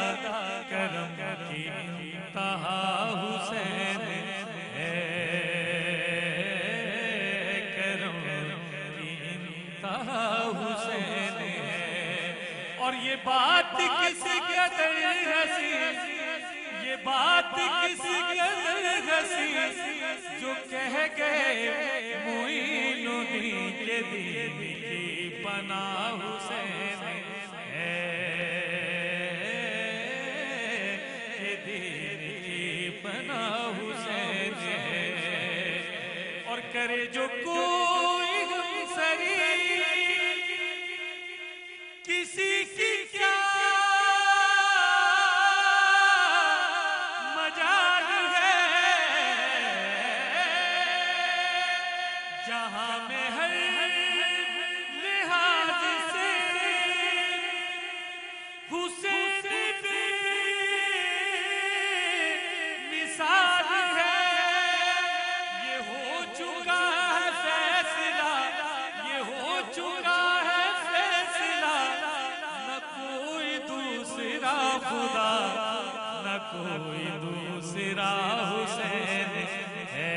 کرم کی انتہا حسین ہے، کرم کی انتہا حسین ہے۔ اور یہ بات کس قدر ہنسی، یہ بات کس قدر ہنسی، جو کہہ گئے معین الدین کے دین کی پناہ حسین ہے، کہ دین کی پناہ حسین ہے۔ اور کرے جو کوئی غمسری کسی کی کیا مجال ہے، جہاں میں ہر لحاظ سے حسین بے مثال ہے، یہ ہو چکا ہے فیصلہ، یہ ہو چکا ہے فیصلہ، نہ کوئی دوسرا خدا، نہ کوئی دوسرا حسین ہے،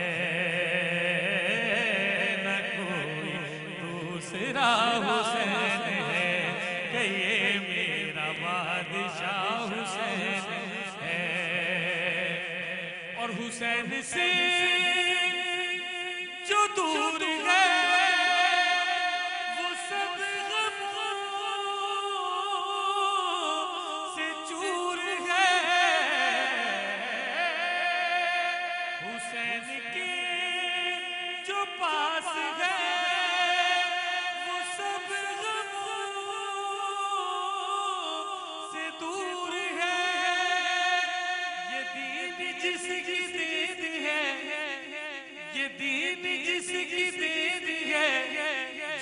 نہ کوئی دوسرا حسین ہے، کہ یہ میرا بادشاہ حسین ہے۔ اور حسین سے جو دور ہے وہ سب غموں سے چور ہے، حسین کے جو پاس ہے وہ سب غموں سے دور ہے، یہ دین جس کی دین ہے، یہ دین جس کی دین ہے،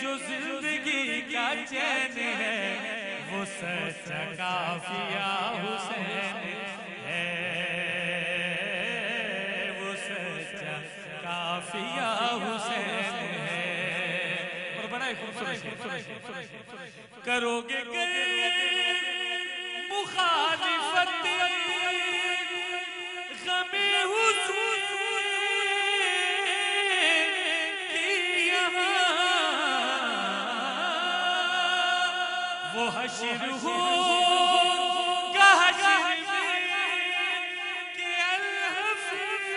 جو زندگی کا چین ہے، وہ سچا قافیہ حسین ہے، وہ سچا قافیہ حسین ہے۔ اور بڑا ہی خوبصورت کرو گے مخالفت غم حضور کی یہاں، وہ حشر ہوگا حشر میں کہ الحفیظ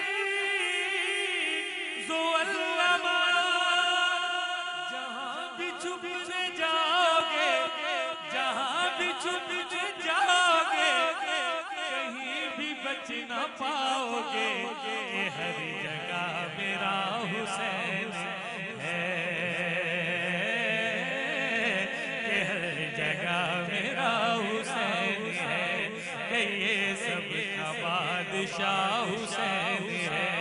والعلماء، جہاں بھی چھپ سے جاؤ گے، جہاں بھی چھپ سے جاؤ گے، کہیں بھی بچ نہ پاؤ گے کہ ہر جگہ میرا حسین ہے، کہ ہر جگہ میرا حسین ہے، کہ یہ سب کا بادشاہ حسین ہے۔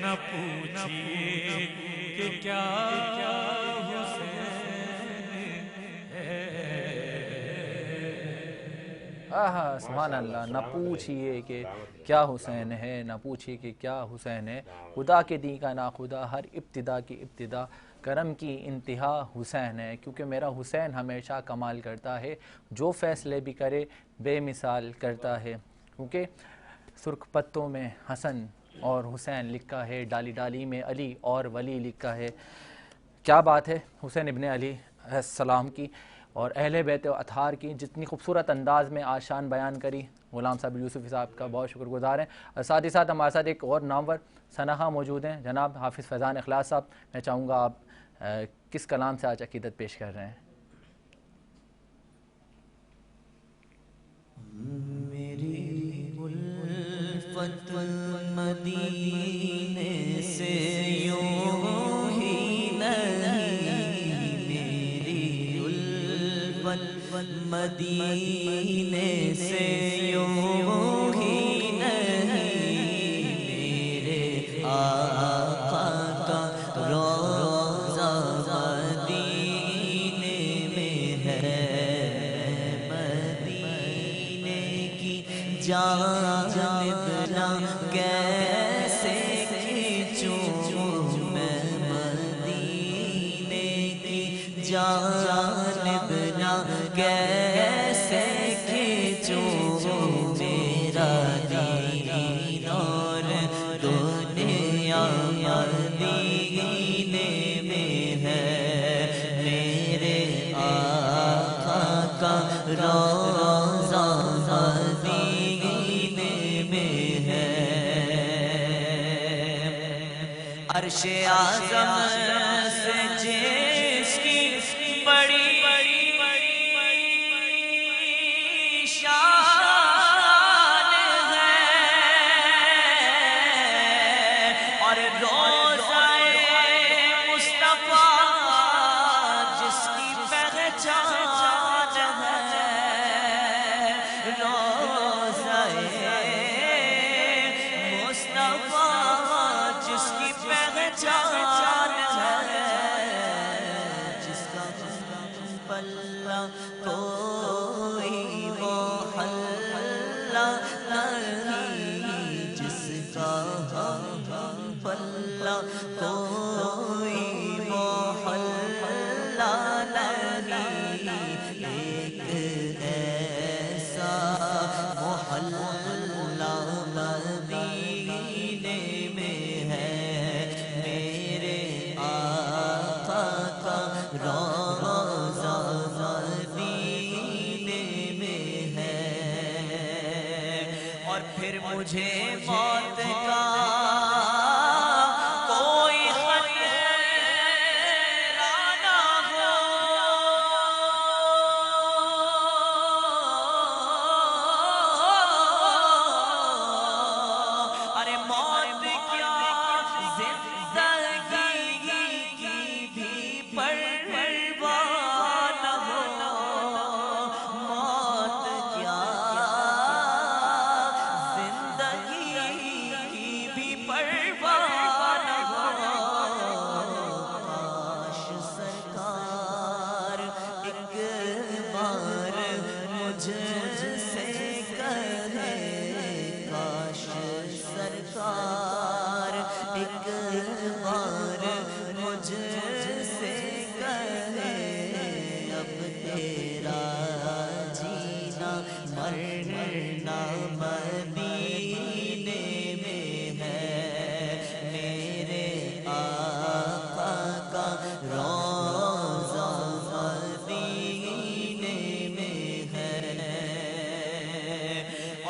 نہ پوچھئے کہ کیا آہا سبحان اللہ، نہ پوچھئے کہ کیا حسین ہے، نہ پوچھئے کہ کیا حسین ہے، خدا کے دین کا ناخدا، ہر ابتدا کی ابتدا، کرم کی انتہا حسین ہے، کیونکہ میرا حسین ہمیشہ کمال کرتا ہے، جو فیصلے بھی کرے بے مثال کرتا ہے، کیونکہ سرخ پتوں میں حسن اور حسین لکھا ہے، ڈالی ڈالی میں علی اور ولی لکھا ہے۔ کیا بات ہے حسین ابن علی علیہ السلام کی اور اہل بیت اطہار کی، جتنی خوبصورت انداز میں آج شان بیان کری، غلام صاحب یوسفی صاحب کا بہت شکر گزار ہیں۔ اور ساتھ ہی ساتھ ہمارے ساتھ ایک اور نامور سنہا موجود ہیں، جناب حافظ فیضان اخلاص صاحب۔ میں چاہوں گا آپ کس کلام سے آج عقیدت پیش کر رہے ہیں؟ میری الفت مدینے سے یوں ہی نہیں، میری الفت مدینے سے یوں ہی نہیں، میرے آقا کا روضہ مدینے میں ہے، مدینے کی جانب نہ کیسے کھینچوں میں، مدینے کی جانب نہ کیسے کھینچوں، میرا دین اور دنیا مدینے میں ہے، میرے آقا کا روضہ مدینے میں ہے۔ عرش اعظم سے جس کی بڑی شان ہے، اور روضہ مصطفیٰ جس کی پہچان ہے، روضہ مصطفیٰ جس کی پہچان ہے، جس کا پلہ کوئی محلہ نہیں، جس کا پلہ کوئی محلہ نہیں، ایک ایسا محلہ مدینے میں ہے، میرے آقا کا روضہ مدینے میں ہے۔ اور پھر مجھے موت کا کوئی خطرہ نہ ہو، ارے موت کیا زندگی کی بھی پرواہ نہ ہو، موت کیا زندگی کی بھی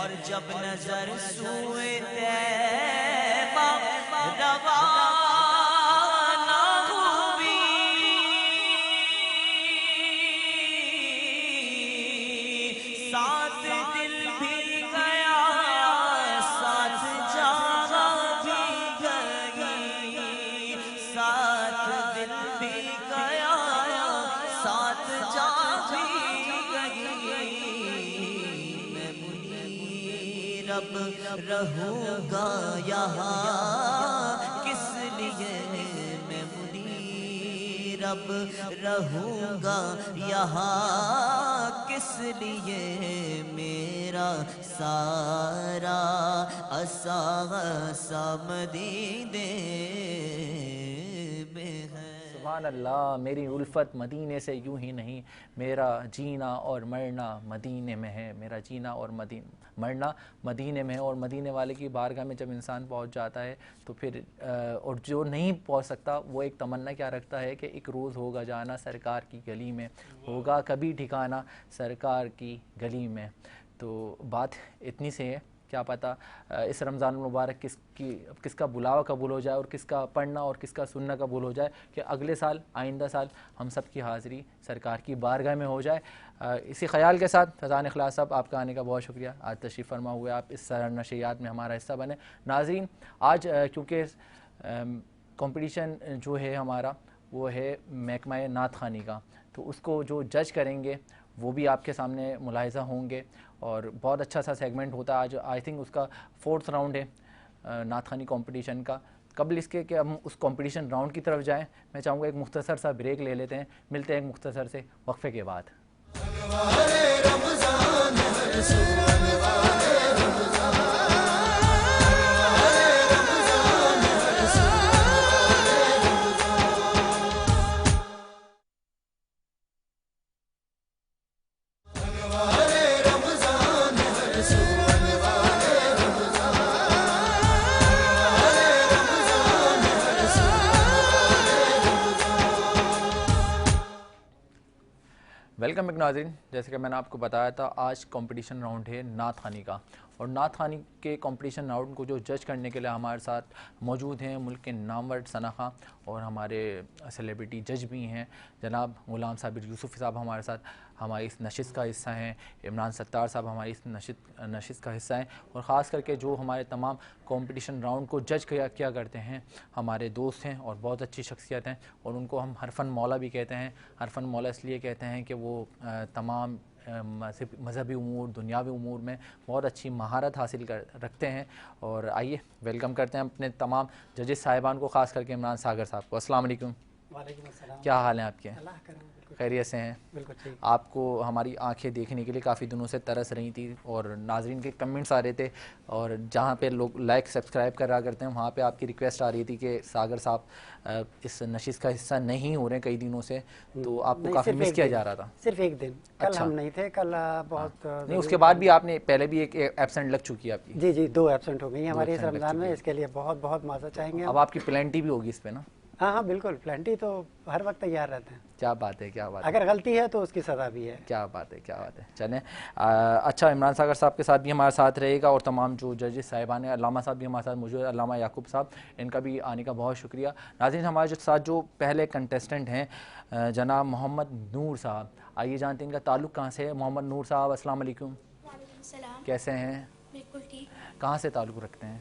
اور جب نظر سوئے طیبہ روانہ ہوئی، ساتھ دل بھی گیا ساتھ جان بھی گئی، ساتھ دل بھی گیا ساتھ جان بھی گئی، میں منیر اب رہوں گا یہاں کس لیے، میں منیر اب رہوں گا یہاں کس لیے، میرا سارا اسا مدینے میں ہے۔ سبحان اللہ، میری الفت مدینے سے یوں ہی نہیں، میرا جینا اور مرنا مدینے میں ہے، میرا جینا اور مرنا مدینے میں ہے۔ اور مدینے والے کی بارگاہ میں جب انسان پہنچ جاتا ہے تو پھر اور جو نہیں پہنچ سکتا وہ ایک تمنا کیا رکھتا ہے کہ ایک روز ہوگا جانا سرکار کی گلی میں، ہوگا کبھی ٹھکانا سرکار کی گلی میں۔ تو بات اتنی سے ہے، کیا پتہ اس رمضان المبارک کس کا بلاوا قبول ہو جائے اور کس کا پڑھنا اور کس کا سننا قبول ہو جائے، کہ اگلے سال آئندہ سال ہم سب کی حاضری سرکار کی بارگاہ میں ہو جائے۔ اسی خیال کے ساتھ فیضان اخلاص صاحب آپ کا آنے کا بہت شکریہ، آج تشریف فرما ہوئے آپ اس نشریات میں ہمارا حصہ بنے۔ ناظرین، آج کیونکہ کمپٹیشن جو ہے ہمارا وہ ہے محکمہ نعت خوانی کا، تو اس کو جو جج کریں گے وہ بھی آپ کے سامنے ملاحظہ ہوں گے، اور بہت اچھا سا سیگمنٹ ہوتا ہے آج، آئی تھنک اس کا 4تھ راؤنڈ ہے نعت خوانی کمپٹیشن کا۔ قبل اس کے کہ ہم اس کمپٹیشن راؤنڈ کی طرف جائیں، میں چاہوں گا ایک مختصر سا بریک لے لیتے ہیں، ملتے ہیں ایک مختصر سے وقفے کے بعد۔ ویلکم بیک ناظرین، جیسے کہ میں نے آپ کو بتایا تھا آج کمپٹیشن راؤنڈ ہے نعت خوانی کا، اور نعت خوانی کے کمپٹیشن راؤنڈ کو جو جج کرنے کے لیے ہمارے ساتھ موجود ہیں ملک کے نامور ثناء اور ہمارے سیلیبریٹی جج بھی ہیں، جناب غلام صابر یوسف صاحب ہمارے ساتھ ہماری اس نشست کا حصہ ہیں، عمران ستار صاحب ہماری اس نشست کا حصہ ہیں، اور خاص کر کے جو ہمارے تمام کمپٹیشن راؤنڈ کو جج کیا کرتے ہیں ہمارے دوست ہیں اور بہت اچھی شخصیت ہیں، اور ان کو ہم حرفن مولا بھی کہتے ہیں۔ حرفن مولا اس لیے کہتے ہیں کہ وہ تمام مذہبی امور، دنیاوی امور میں بہت اچھی مہارت حاصل رکھتے ہیں۔ اور آئیے ویلکم کرتے ہیں اپنے تمام ججز صاحبان کو، خاص کر کے عمران ساگر صاحب کو۔ السلام علیکم۔ وعلیکم السلام۔ کیا حال ہیں آپ کے؟ اللہ کرم، خیریت سے ہیں؟ بالکل ٹھیک۔ آپ کو ہماری آنکھیں دیکھنے کے لیے کافی دنوں سے ترس رہی تھی، اور ناظرین کے کمنٹس آ رہے تھے، اور جہاں پہ لوگ لائک سبسکرائب کرا کرتے ہیں وہاں پہ آپ کی ریکویسٹ آ رہی تھی کہ ساگر صاحب اس نشست کا حصہ نہیں ہو رہے کئی دنوں سے، تو آپ کو کافی مس کیا جا رہا تھا۔ صرف ایک دن، کل ہم نہیں تھے، کل بہت نہیں، اس کے بعد بھی آپ نے پہلے بھی ایک ایبسنٹ لگ چکی ہے آپ کی۔ جی 2 ایبسنٹ ہو گئی ہماری اس رمضان میں، اس کے لیے بہت بہت معذرت چاہیں گے۔ اب آپ کی پلینٹی بھی ہوگی اس پہ نا؟ ہاں بالکل، پلینٹی تو ہر وقت تیار رہتے ہیں۔ کیا بات ہے، کیا بات ہے، اگر غلطی ہے تو اس کی سزا بھی ہے۔ کیا بات ہے، کیا بات ہے۔ چلیں اچھا، عمران ساگر صاحب کے ساتھ بھی ہمارے ساتھ رہے گا، اور تمام جو ججز صاحبان ہیں، علامہ صاحب بھی ہمارے ساتھ موجود ہیں، علامہ یعقوب صاحب، ان کا بھی آنے کا بہت شکریہ۔ ناظرین، ہمارے ساتھ جو پہلے کنٹیسٹنٹ ہیں جناب محمد نور صاحب، آئیے جانتے ہیں ان کا تعلق کہاں سے ہے۔ محمد نور صاحب السلام علیکم۔ وعلیکم السلام۔ کیسے ہیں؟ بالکل ٹھیک۔ کہاں سے تعلق رکھتے ہیں؟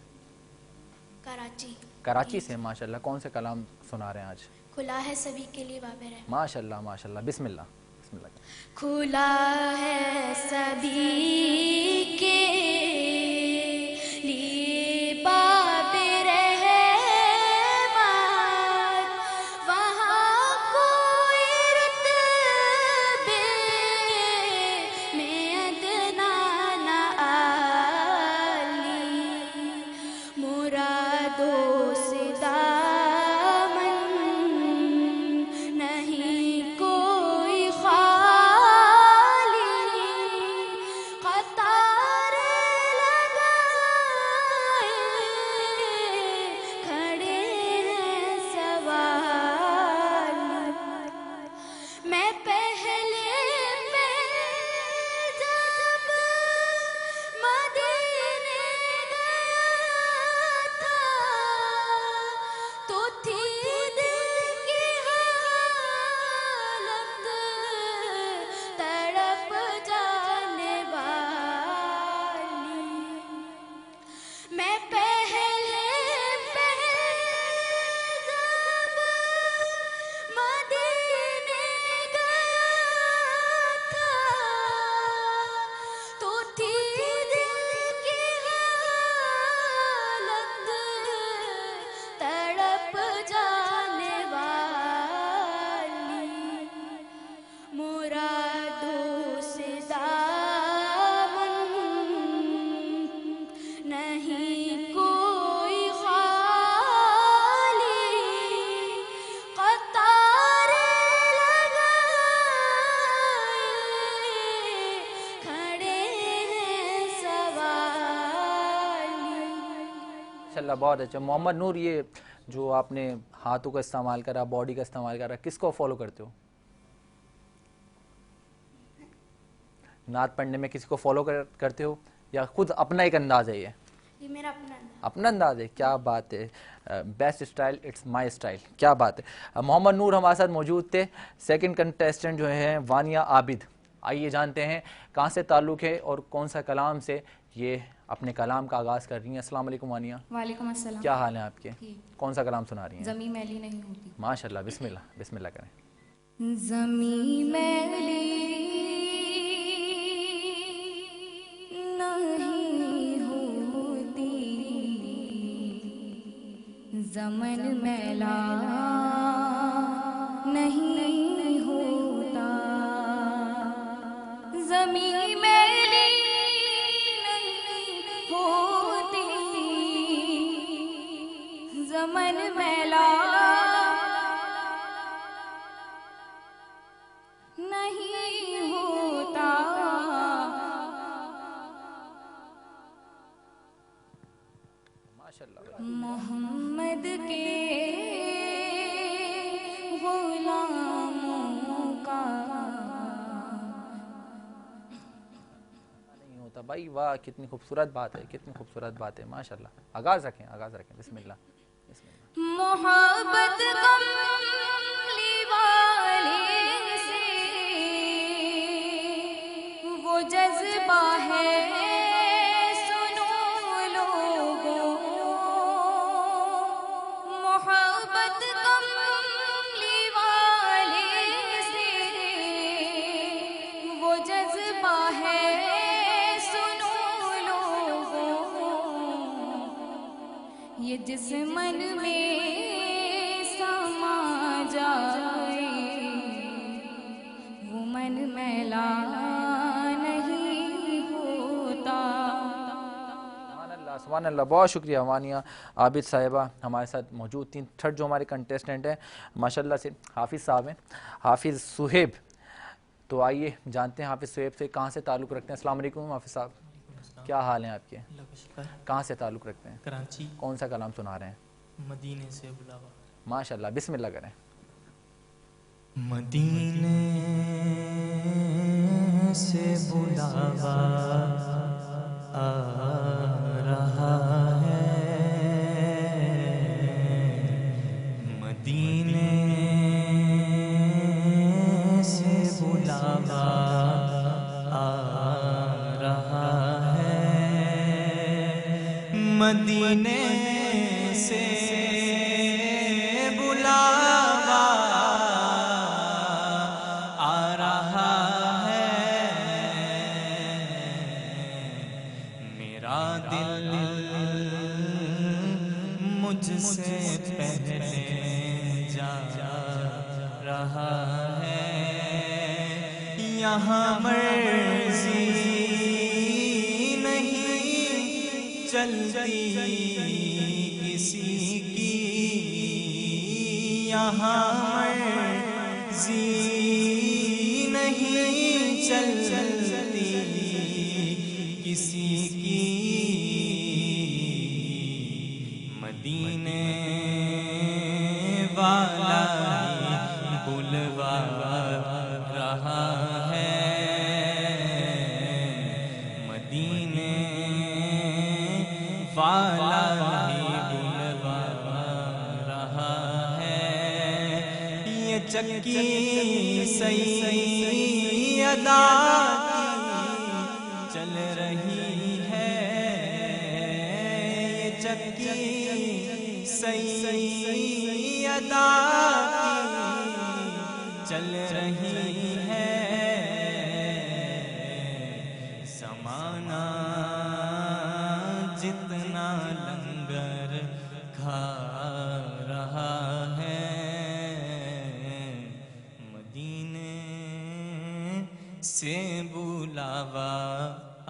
کراچی۔ کراچی سے، ماشاءاللہ۔ کون سے کلام سنا رہے ہیں آج؟ کھلا ہے سبھی کے لیے باب رحمت۔ ماشاءاللہ ماشاءاللہ، بسم اللہ بسم اللہ۔ کھلا ہے سبھی کے لیے باب رحمت، وہاں کوئی رتبے میں ادنا نہ عالی، مرادوں سے دامن نہیں کوئی خالی، قطع ماشاءاللہ بہت اچھا. محمد نور یہ جو آپ نے ہاتھوں کا استعمال کرا, باڈی کا استعمال کرا, کس کو فالو کرتے ہو؟ نعت پڑھنے میں کسی کو فالو کرتے ہو یا خود اپنا ایک انداز ہے؟ یہ میرا اپنا انداز ہے. کیا بات ہے, best style it's my style. کیا بات ہے. محمد نور ہمارے ساتھ موجود تھے. سیکنڈ کنٹیسٹنٹ جو ہیں وانیہ عابد. آئیے جانتے ہیں کہاں سے تعلق ہے اور کون سا کلام سے یہ اپنے کلام کا آغاز کر رہی ہیں. السلام علیکم وانیہ. وعلیکم السلام. کیا حال ہیں آپ کے؟ کون سا کلام سنا رہی ہیں؟ زمین میلی نہیں ہوتی. ماشاءاللہ, بسم اللہ, بسم اللہ کریں. زمین میلی نہیں ہوتی, زمن میلا نہیں ہوتا, زمین میلی نہیں ہوتی, زمن میلا نہیں ہوتا, محمد کے غلاموں کا نہیں ہوتا. بھائی واہ, کتنی خوبصورت بات ہے, کتنی خوبصورت بات ہے. ماشاءاللہ. آغاز رکھیں, آغاز رکھیں. بسم اللہ, بسم اللہ. محبت کملی والے سے وہ جذبہ ہے, سنو لوگوں, محبت کملی والے سے وہ جذبہ ہے, سنو لوگوں, یہ جس من میں سما جائے وہ من میلا نہیں ہوتا. سبحان اللہ, سبحان اللہ. بہت شکریہ وانیہ عابد صاحبہ ہمارے ساتھ موجود تھیں. تھرڈ جو ہمارے کنٹیسٹنٹ ہیں ماشاءاللہ سے حافظ صاحب ہیں, حافظ صہیب. تو آئیے جانتے ہیں حافظ صہیب سے کہاں سے تعلق رکھتے ہیں. السلام علیکم حافظ صاحب, کیا حال ہیں آپ کے؟ کہاں سے تعلق رکھتے ہیں؟ کراچی. کون سا کلام سنا رہے ہیں؟ مدینے سے بلاوا. ماشاءاللہ, بسم اللہ کریں. مدینے سے بلاوا آ رہا ہے, مدینے سے بلاوا آ رہا ہے, مدینے سے بلاوا آ رہا ہے, میرا دل مجھ سے پہلے جا رہا ہے, یہاں مرضی نہیں چلتی کسی کی, یہاں مرضی نہیں چلتی کسی کی, مدینے والا ہی بلوا رہا ہے, مدینے والا ہی بلوا رہا ہے, یہ چکی سیدہ کی چل رہی ہے, یہ چکی سیدہ کی چل رہی ہے, زمانہ جتنا لنگر کھا رہا ہے, مدینے سے بلاوا آ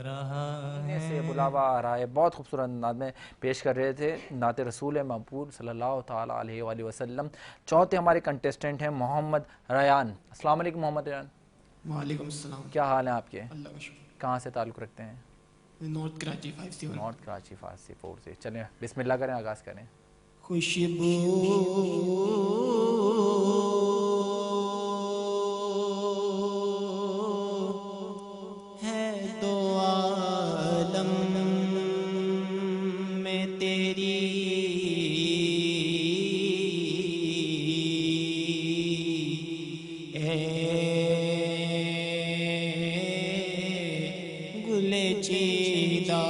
رہا ہے. سے بلاوا آ رہا ہے. بہت خوبصورت انداز میں پیش کر رہے تھے نعت رسول مقبول صلی اللہ تعالیٰ علیہ وآلہ وسلم. چوتھے ہمارے کنٹیسٹنٹ ہیں محمد ریان. السلام علیکم محمد ریان. وعلیکم السلام. کیا حال ہیں آپ کے؟ اللہ کا شکر. کہاں سے تعلق رکھتے ہیں؟ نارتھ کراچی 5 نارتھ کراچی 5 سے. چلیں بسم اللہ کریں, آغاز کریں. خوشبو ہے دو عالم میں تیری, اے گل چیدہ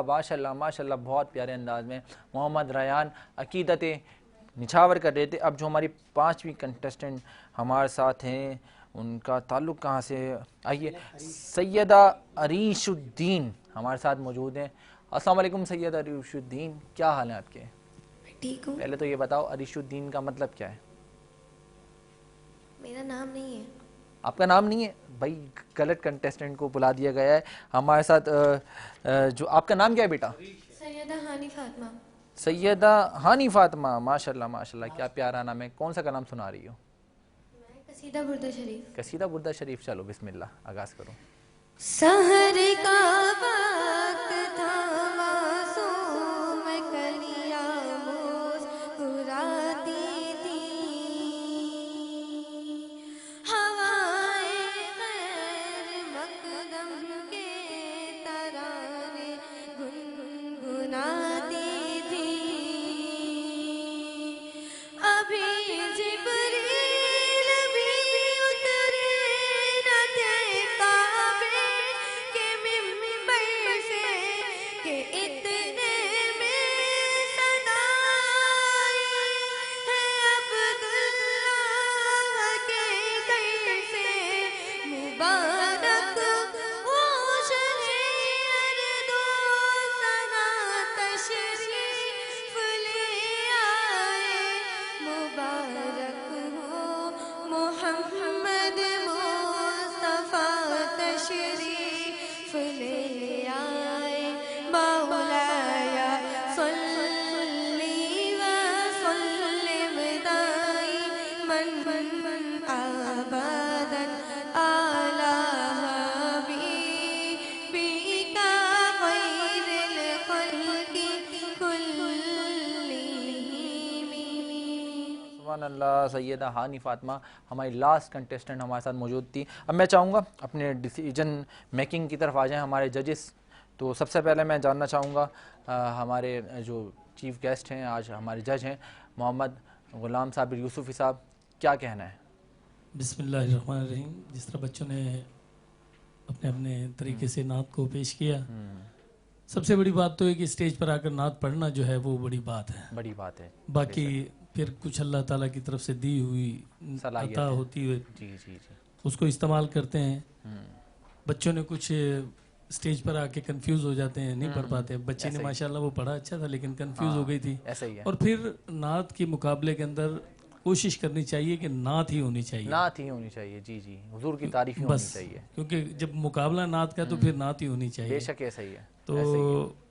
ماشاء اللہ ماشاء اللہ, بہت پیارے انداز میں محمد ریان عقیدت نچھاور کر رہے تھے. اب جو ہماری 5ویں کنٹسٹنٹ ہمارے ساتھ ہیں ان کا تعلق کہاں سے, آئیے سیدہ عریش الدین ہمارے ساتھ موجود ہیں. السلام علیکم سیدہ عریش الدین, کیا حال ہیں آپ کے؟ ٹھیک ہوں. پہلے تو یہ بتاؤ عریش الدین کا مطلب کیا ہے؟ میرا نام نہیں ہے. آپ کا نام نہیں ہے بھائی, غلط کنٹیسٹنٹ کو بلا دیا گیا ہے ہمارے ساتھ. جو آپ کا نام کیا ہے بیٹا؟ سیدہ ہانی فاطمہ. سیدہ ہانی فاطمہ, ماشاء اللہ ماشاء اللہ, کیا پیارا نام ہے. کون سا کلام سنا رہی ہو؟ میں قصیدہ بردہ شریف. قصیدہ بردہ شریف, چلو بسم اللہ, آغاز کرو. سحر کا وقت تھا معصوم کلیاں مسکراتی تھی, ہوائیں خیر مقدم کے ترانے گنگناتی تھی. ابھی جبریل بھی اترے نہ تھے کعبے کے منبر سے کہ اتنے میں صدا آئی ہے عبداللہ کے گھر سے. مبارک وہ شہر دو سنا تشریف لے آئے, مبارک ہو محمد مصطفیٰ تشریف لے آئے. مولایا صلی وسلم دائماً ابداً علی حبیبک خیر الخلق کلہم. سبحان اللہ. سیدہ ہانی فاطمہ ہماری لاسٹ کنٹیسٹنٹ ہمارے ساتھ موجود تھی. اب میں چاہوں گا اپنے ڈیسیجن میکنگ کی طرف آ جائیں ہمارے ججز. تو سب سے پہلے میں جاننا چاہوں گا ہمارے جو چیف گیسٹ ہیں آج, ہمارے جج ہیں محمد غلام صابر یوسفی صاحب, کیا کہنا ہے؟ بسم اللہ الرحمن الرحیم. جس طرح بچوں نے اپنے اپنے طریقے سے نعت کو پیش کیا, سب سے بڑی بات تو ہے کہ اسٹیج پر آ کر نعت پڑھنا جو ہے وہ بڑی بات ہے. بڑی بات ہے. باقی پھر کچھ اللہ تعالیٰ کی طرف سے دی ہوئی عطا ہوتی ہوئی اس کو استعمال کرتے ہیں. بچوں نے کچھ اسٹیج پر آ کے کنفیوز ہو جاتے ہیں, نہیں پڑھ پاتے. بچے نے ماشاءاللہ وہ پڑھا اچھا تھا لیکن کنفیوز ہو گئی تھی. اور پھر نعت کے مقابلے کے اندر کوشش کرنی چاہیے کہ نعت ہی ہونی چاہیے. نعت ہی ہونی چاہیے, جی جی, حضور کی تعریف ہی ہونی چاہیے. کیونکہ جب مقابلہ نعت کا تو پھر نعت ہی ہونی چاہیے. بے شک ایسا ہی ہے. تو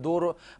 2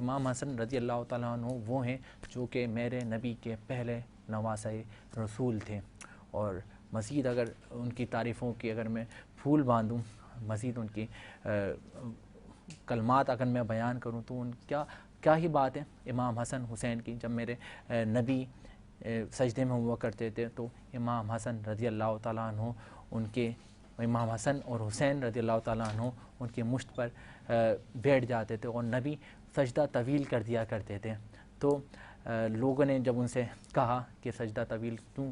امام حسن رضی اللہ تعالیٰ عنہ وہ ہیں جو کہ میرے نبی کے پہلے نواسۂ رسول تھے، اور مزید اگر ان کی تعریفوں کی اگر میں پھول باندھوں، مزید ان کی کلمات اگر میں بیان کروں تو ان کیا ہی بات ہے امام حسن حسین کی. جب میرے نبی سجدے میں ہوا کرتے تھے تو امام حسن رضی اللہ تعالیٰ عنہ ان کے امام حسن اور حسین رضی اللہ تعالیٰ عنہ ان کی مشت پر بیٹھ جاتے تھے اور نبی سجدہ طویل کر دیا کرتے تھے. تو لوگوں نے جب ان سے کہا کہ سجدہ طویل کیوں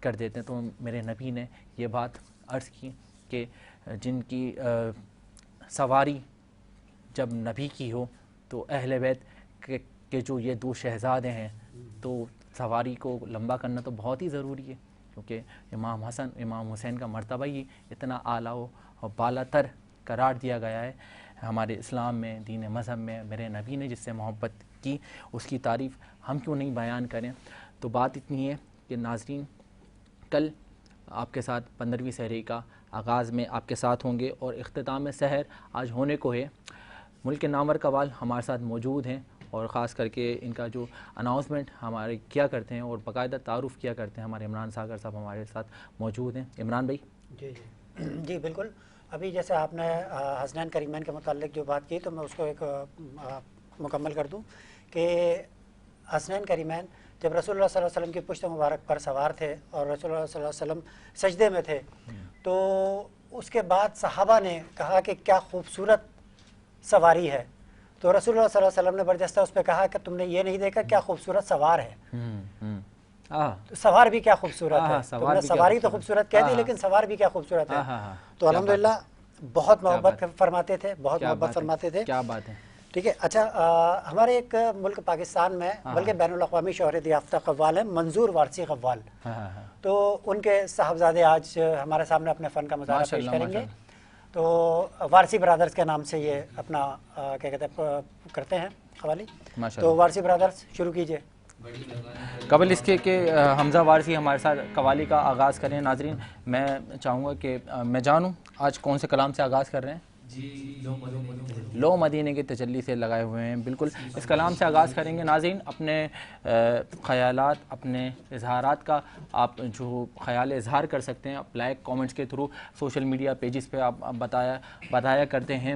کر دیتے ہیں تو میرے نبی نے یہ بات عرض کی کہ جن کی سواری جب نبی کی ہو تو اہل بیت کے جو یہ دو شہزادے ہیں تو سواری کو لمبا کرنا تو بہت ہی ضروری ہے، کیونکہ امام حسن امام حسین کا مرتبہ ہی اتنا اعلیٰ و بالا تر قرار دیا گیا ہے ہمارے اسلام میں، دین مذہب میں. میرے نبی نے جس سے محبت کی اس کی تعریف ہم کیوں نہیں بیان کریں. تو بات اتنی ہے کہ ناظرین کل آپ کے ساتھ 15ویں سحری کا آغاز میں آپ کے ساتھ ہوں گے اور اختتام سحر آج ہونے کو ہے. ملک نامور قوال ہمارے ساتھ موجود ہیں اور خاص کر کے ان کا جو اناؤنسمنٹ ہمارے کیا کرتے ہیں اور باقاعدہ تعارف کیا کرتے ہیں ہمارے عمران ساگر صاحب ہمارے ساتھ موجود ہیں. عمران بھائی. جی بالکل. ابھی جیسے آپ نے حسنین کریمین کے متعلق جو بات کی تو میں اس کو ایک مکمل کر دوں کہ حسنین کریمین جب رسول اللہ صلی اللہ علیہ وسلم کی پشت مبارک پر سوار تھے اور رسول اللہ صلی اللہ علیہ وسلم سجدے میں تھے تو اس کے بعد صحابہ نے کہا کہ کیا خوبصورت سواری ہے، تو رسول اللہ صلی اللہ علیہ وسلم نے برجستہ اس پہ کہا کہ تم نے یہ نہیں دیکھا کیا خوبصورت سوار ہے. سوار بھی کیا خوبصورت ہے، تم نے سواری تو خوبصورت کہہ دی لیکن سوار بھی کیا خوبصورت ہے. تو الحمدللہ بہت محبت فرماتے تھے، بہت محبت فرماتے تھے. کیا بات ہے. ٹھیک ہے. اچھا ہمارے ایک ملک پاکستان میں بلکہ بین الاقوامی شہرت یافتہ قوال ہیں منظور وارسی قوال، تو ان کے صاحبزادے آج ہمارے سامنے اپنے فن کا مظاہرہ پیش کریں گے. تو وارسی برادرز کے نام سے یہ اپنا کیا کہتے ہیں کرتے ہیں قوالی. تو وارسی برادرز شروع کیجئے. قبل اس کے کہ حمزہ وارسی ہمارے ساتھ قوالی کا آغاز کریں ناظرین میں چاہوں گا کہ میں جانوں آج کون سے کلام سے آغاز کر رہے ہیں. لو مدینے کے تجلی سے لگائے ہوئے ہیں. بالکل اس کلام سے آغاز کریں گے. ناظرین اپنے خیالات اپنے اظہارات کا آپ جو خیال اظہار کر سکتے ہیں لائک کامنٹس کے تھرو سوشل میڈیا پیجز پہ آپ بتایا کرتے ہیں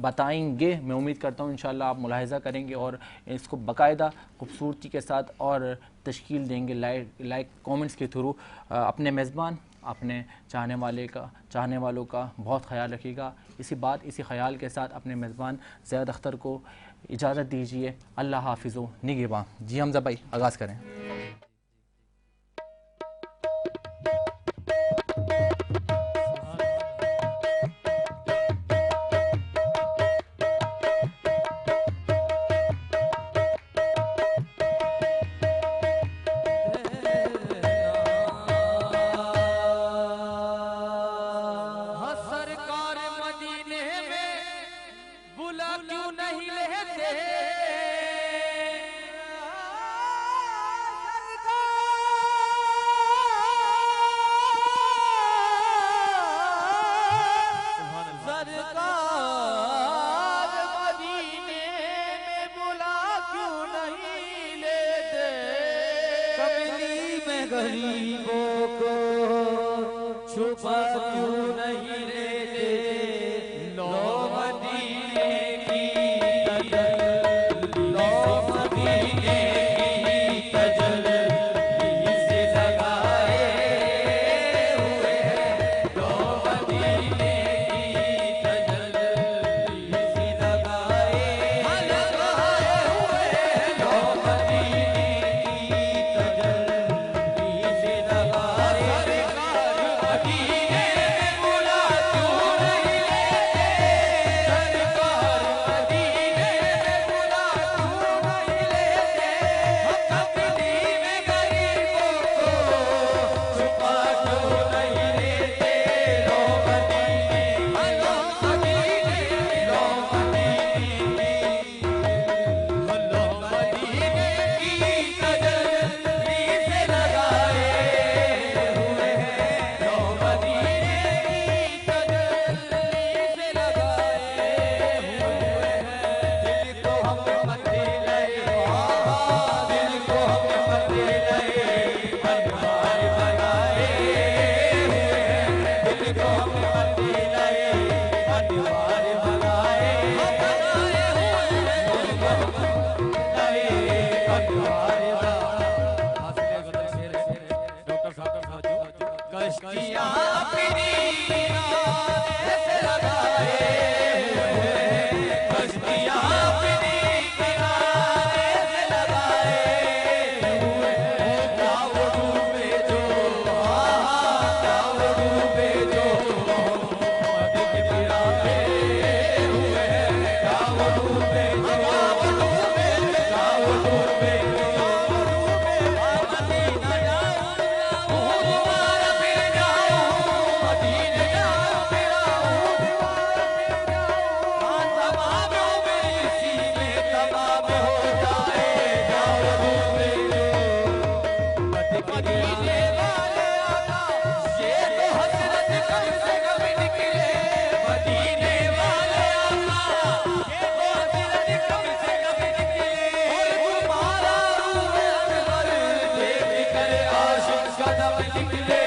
بتائیں گے. میں امید کرتا ہوں انشاءاللہ آپ ملاحظہ کریں گے اور اس کو باقاعدہ خوبصورتی کے ساتھ اور تشکیل دیں گے لائک کامنٹس کے تھرو. اپنے میزبان اپنے چاہنے والوں کا بہت خیال رکھیے گا. اسی خیال کے ساتھ اپنے میزبان زید اختر کو اجازت دیجیے. اللہ حافظ و نگہباں. جی حمزہ بھائی آغاز کریں. مدینے نکلے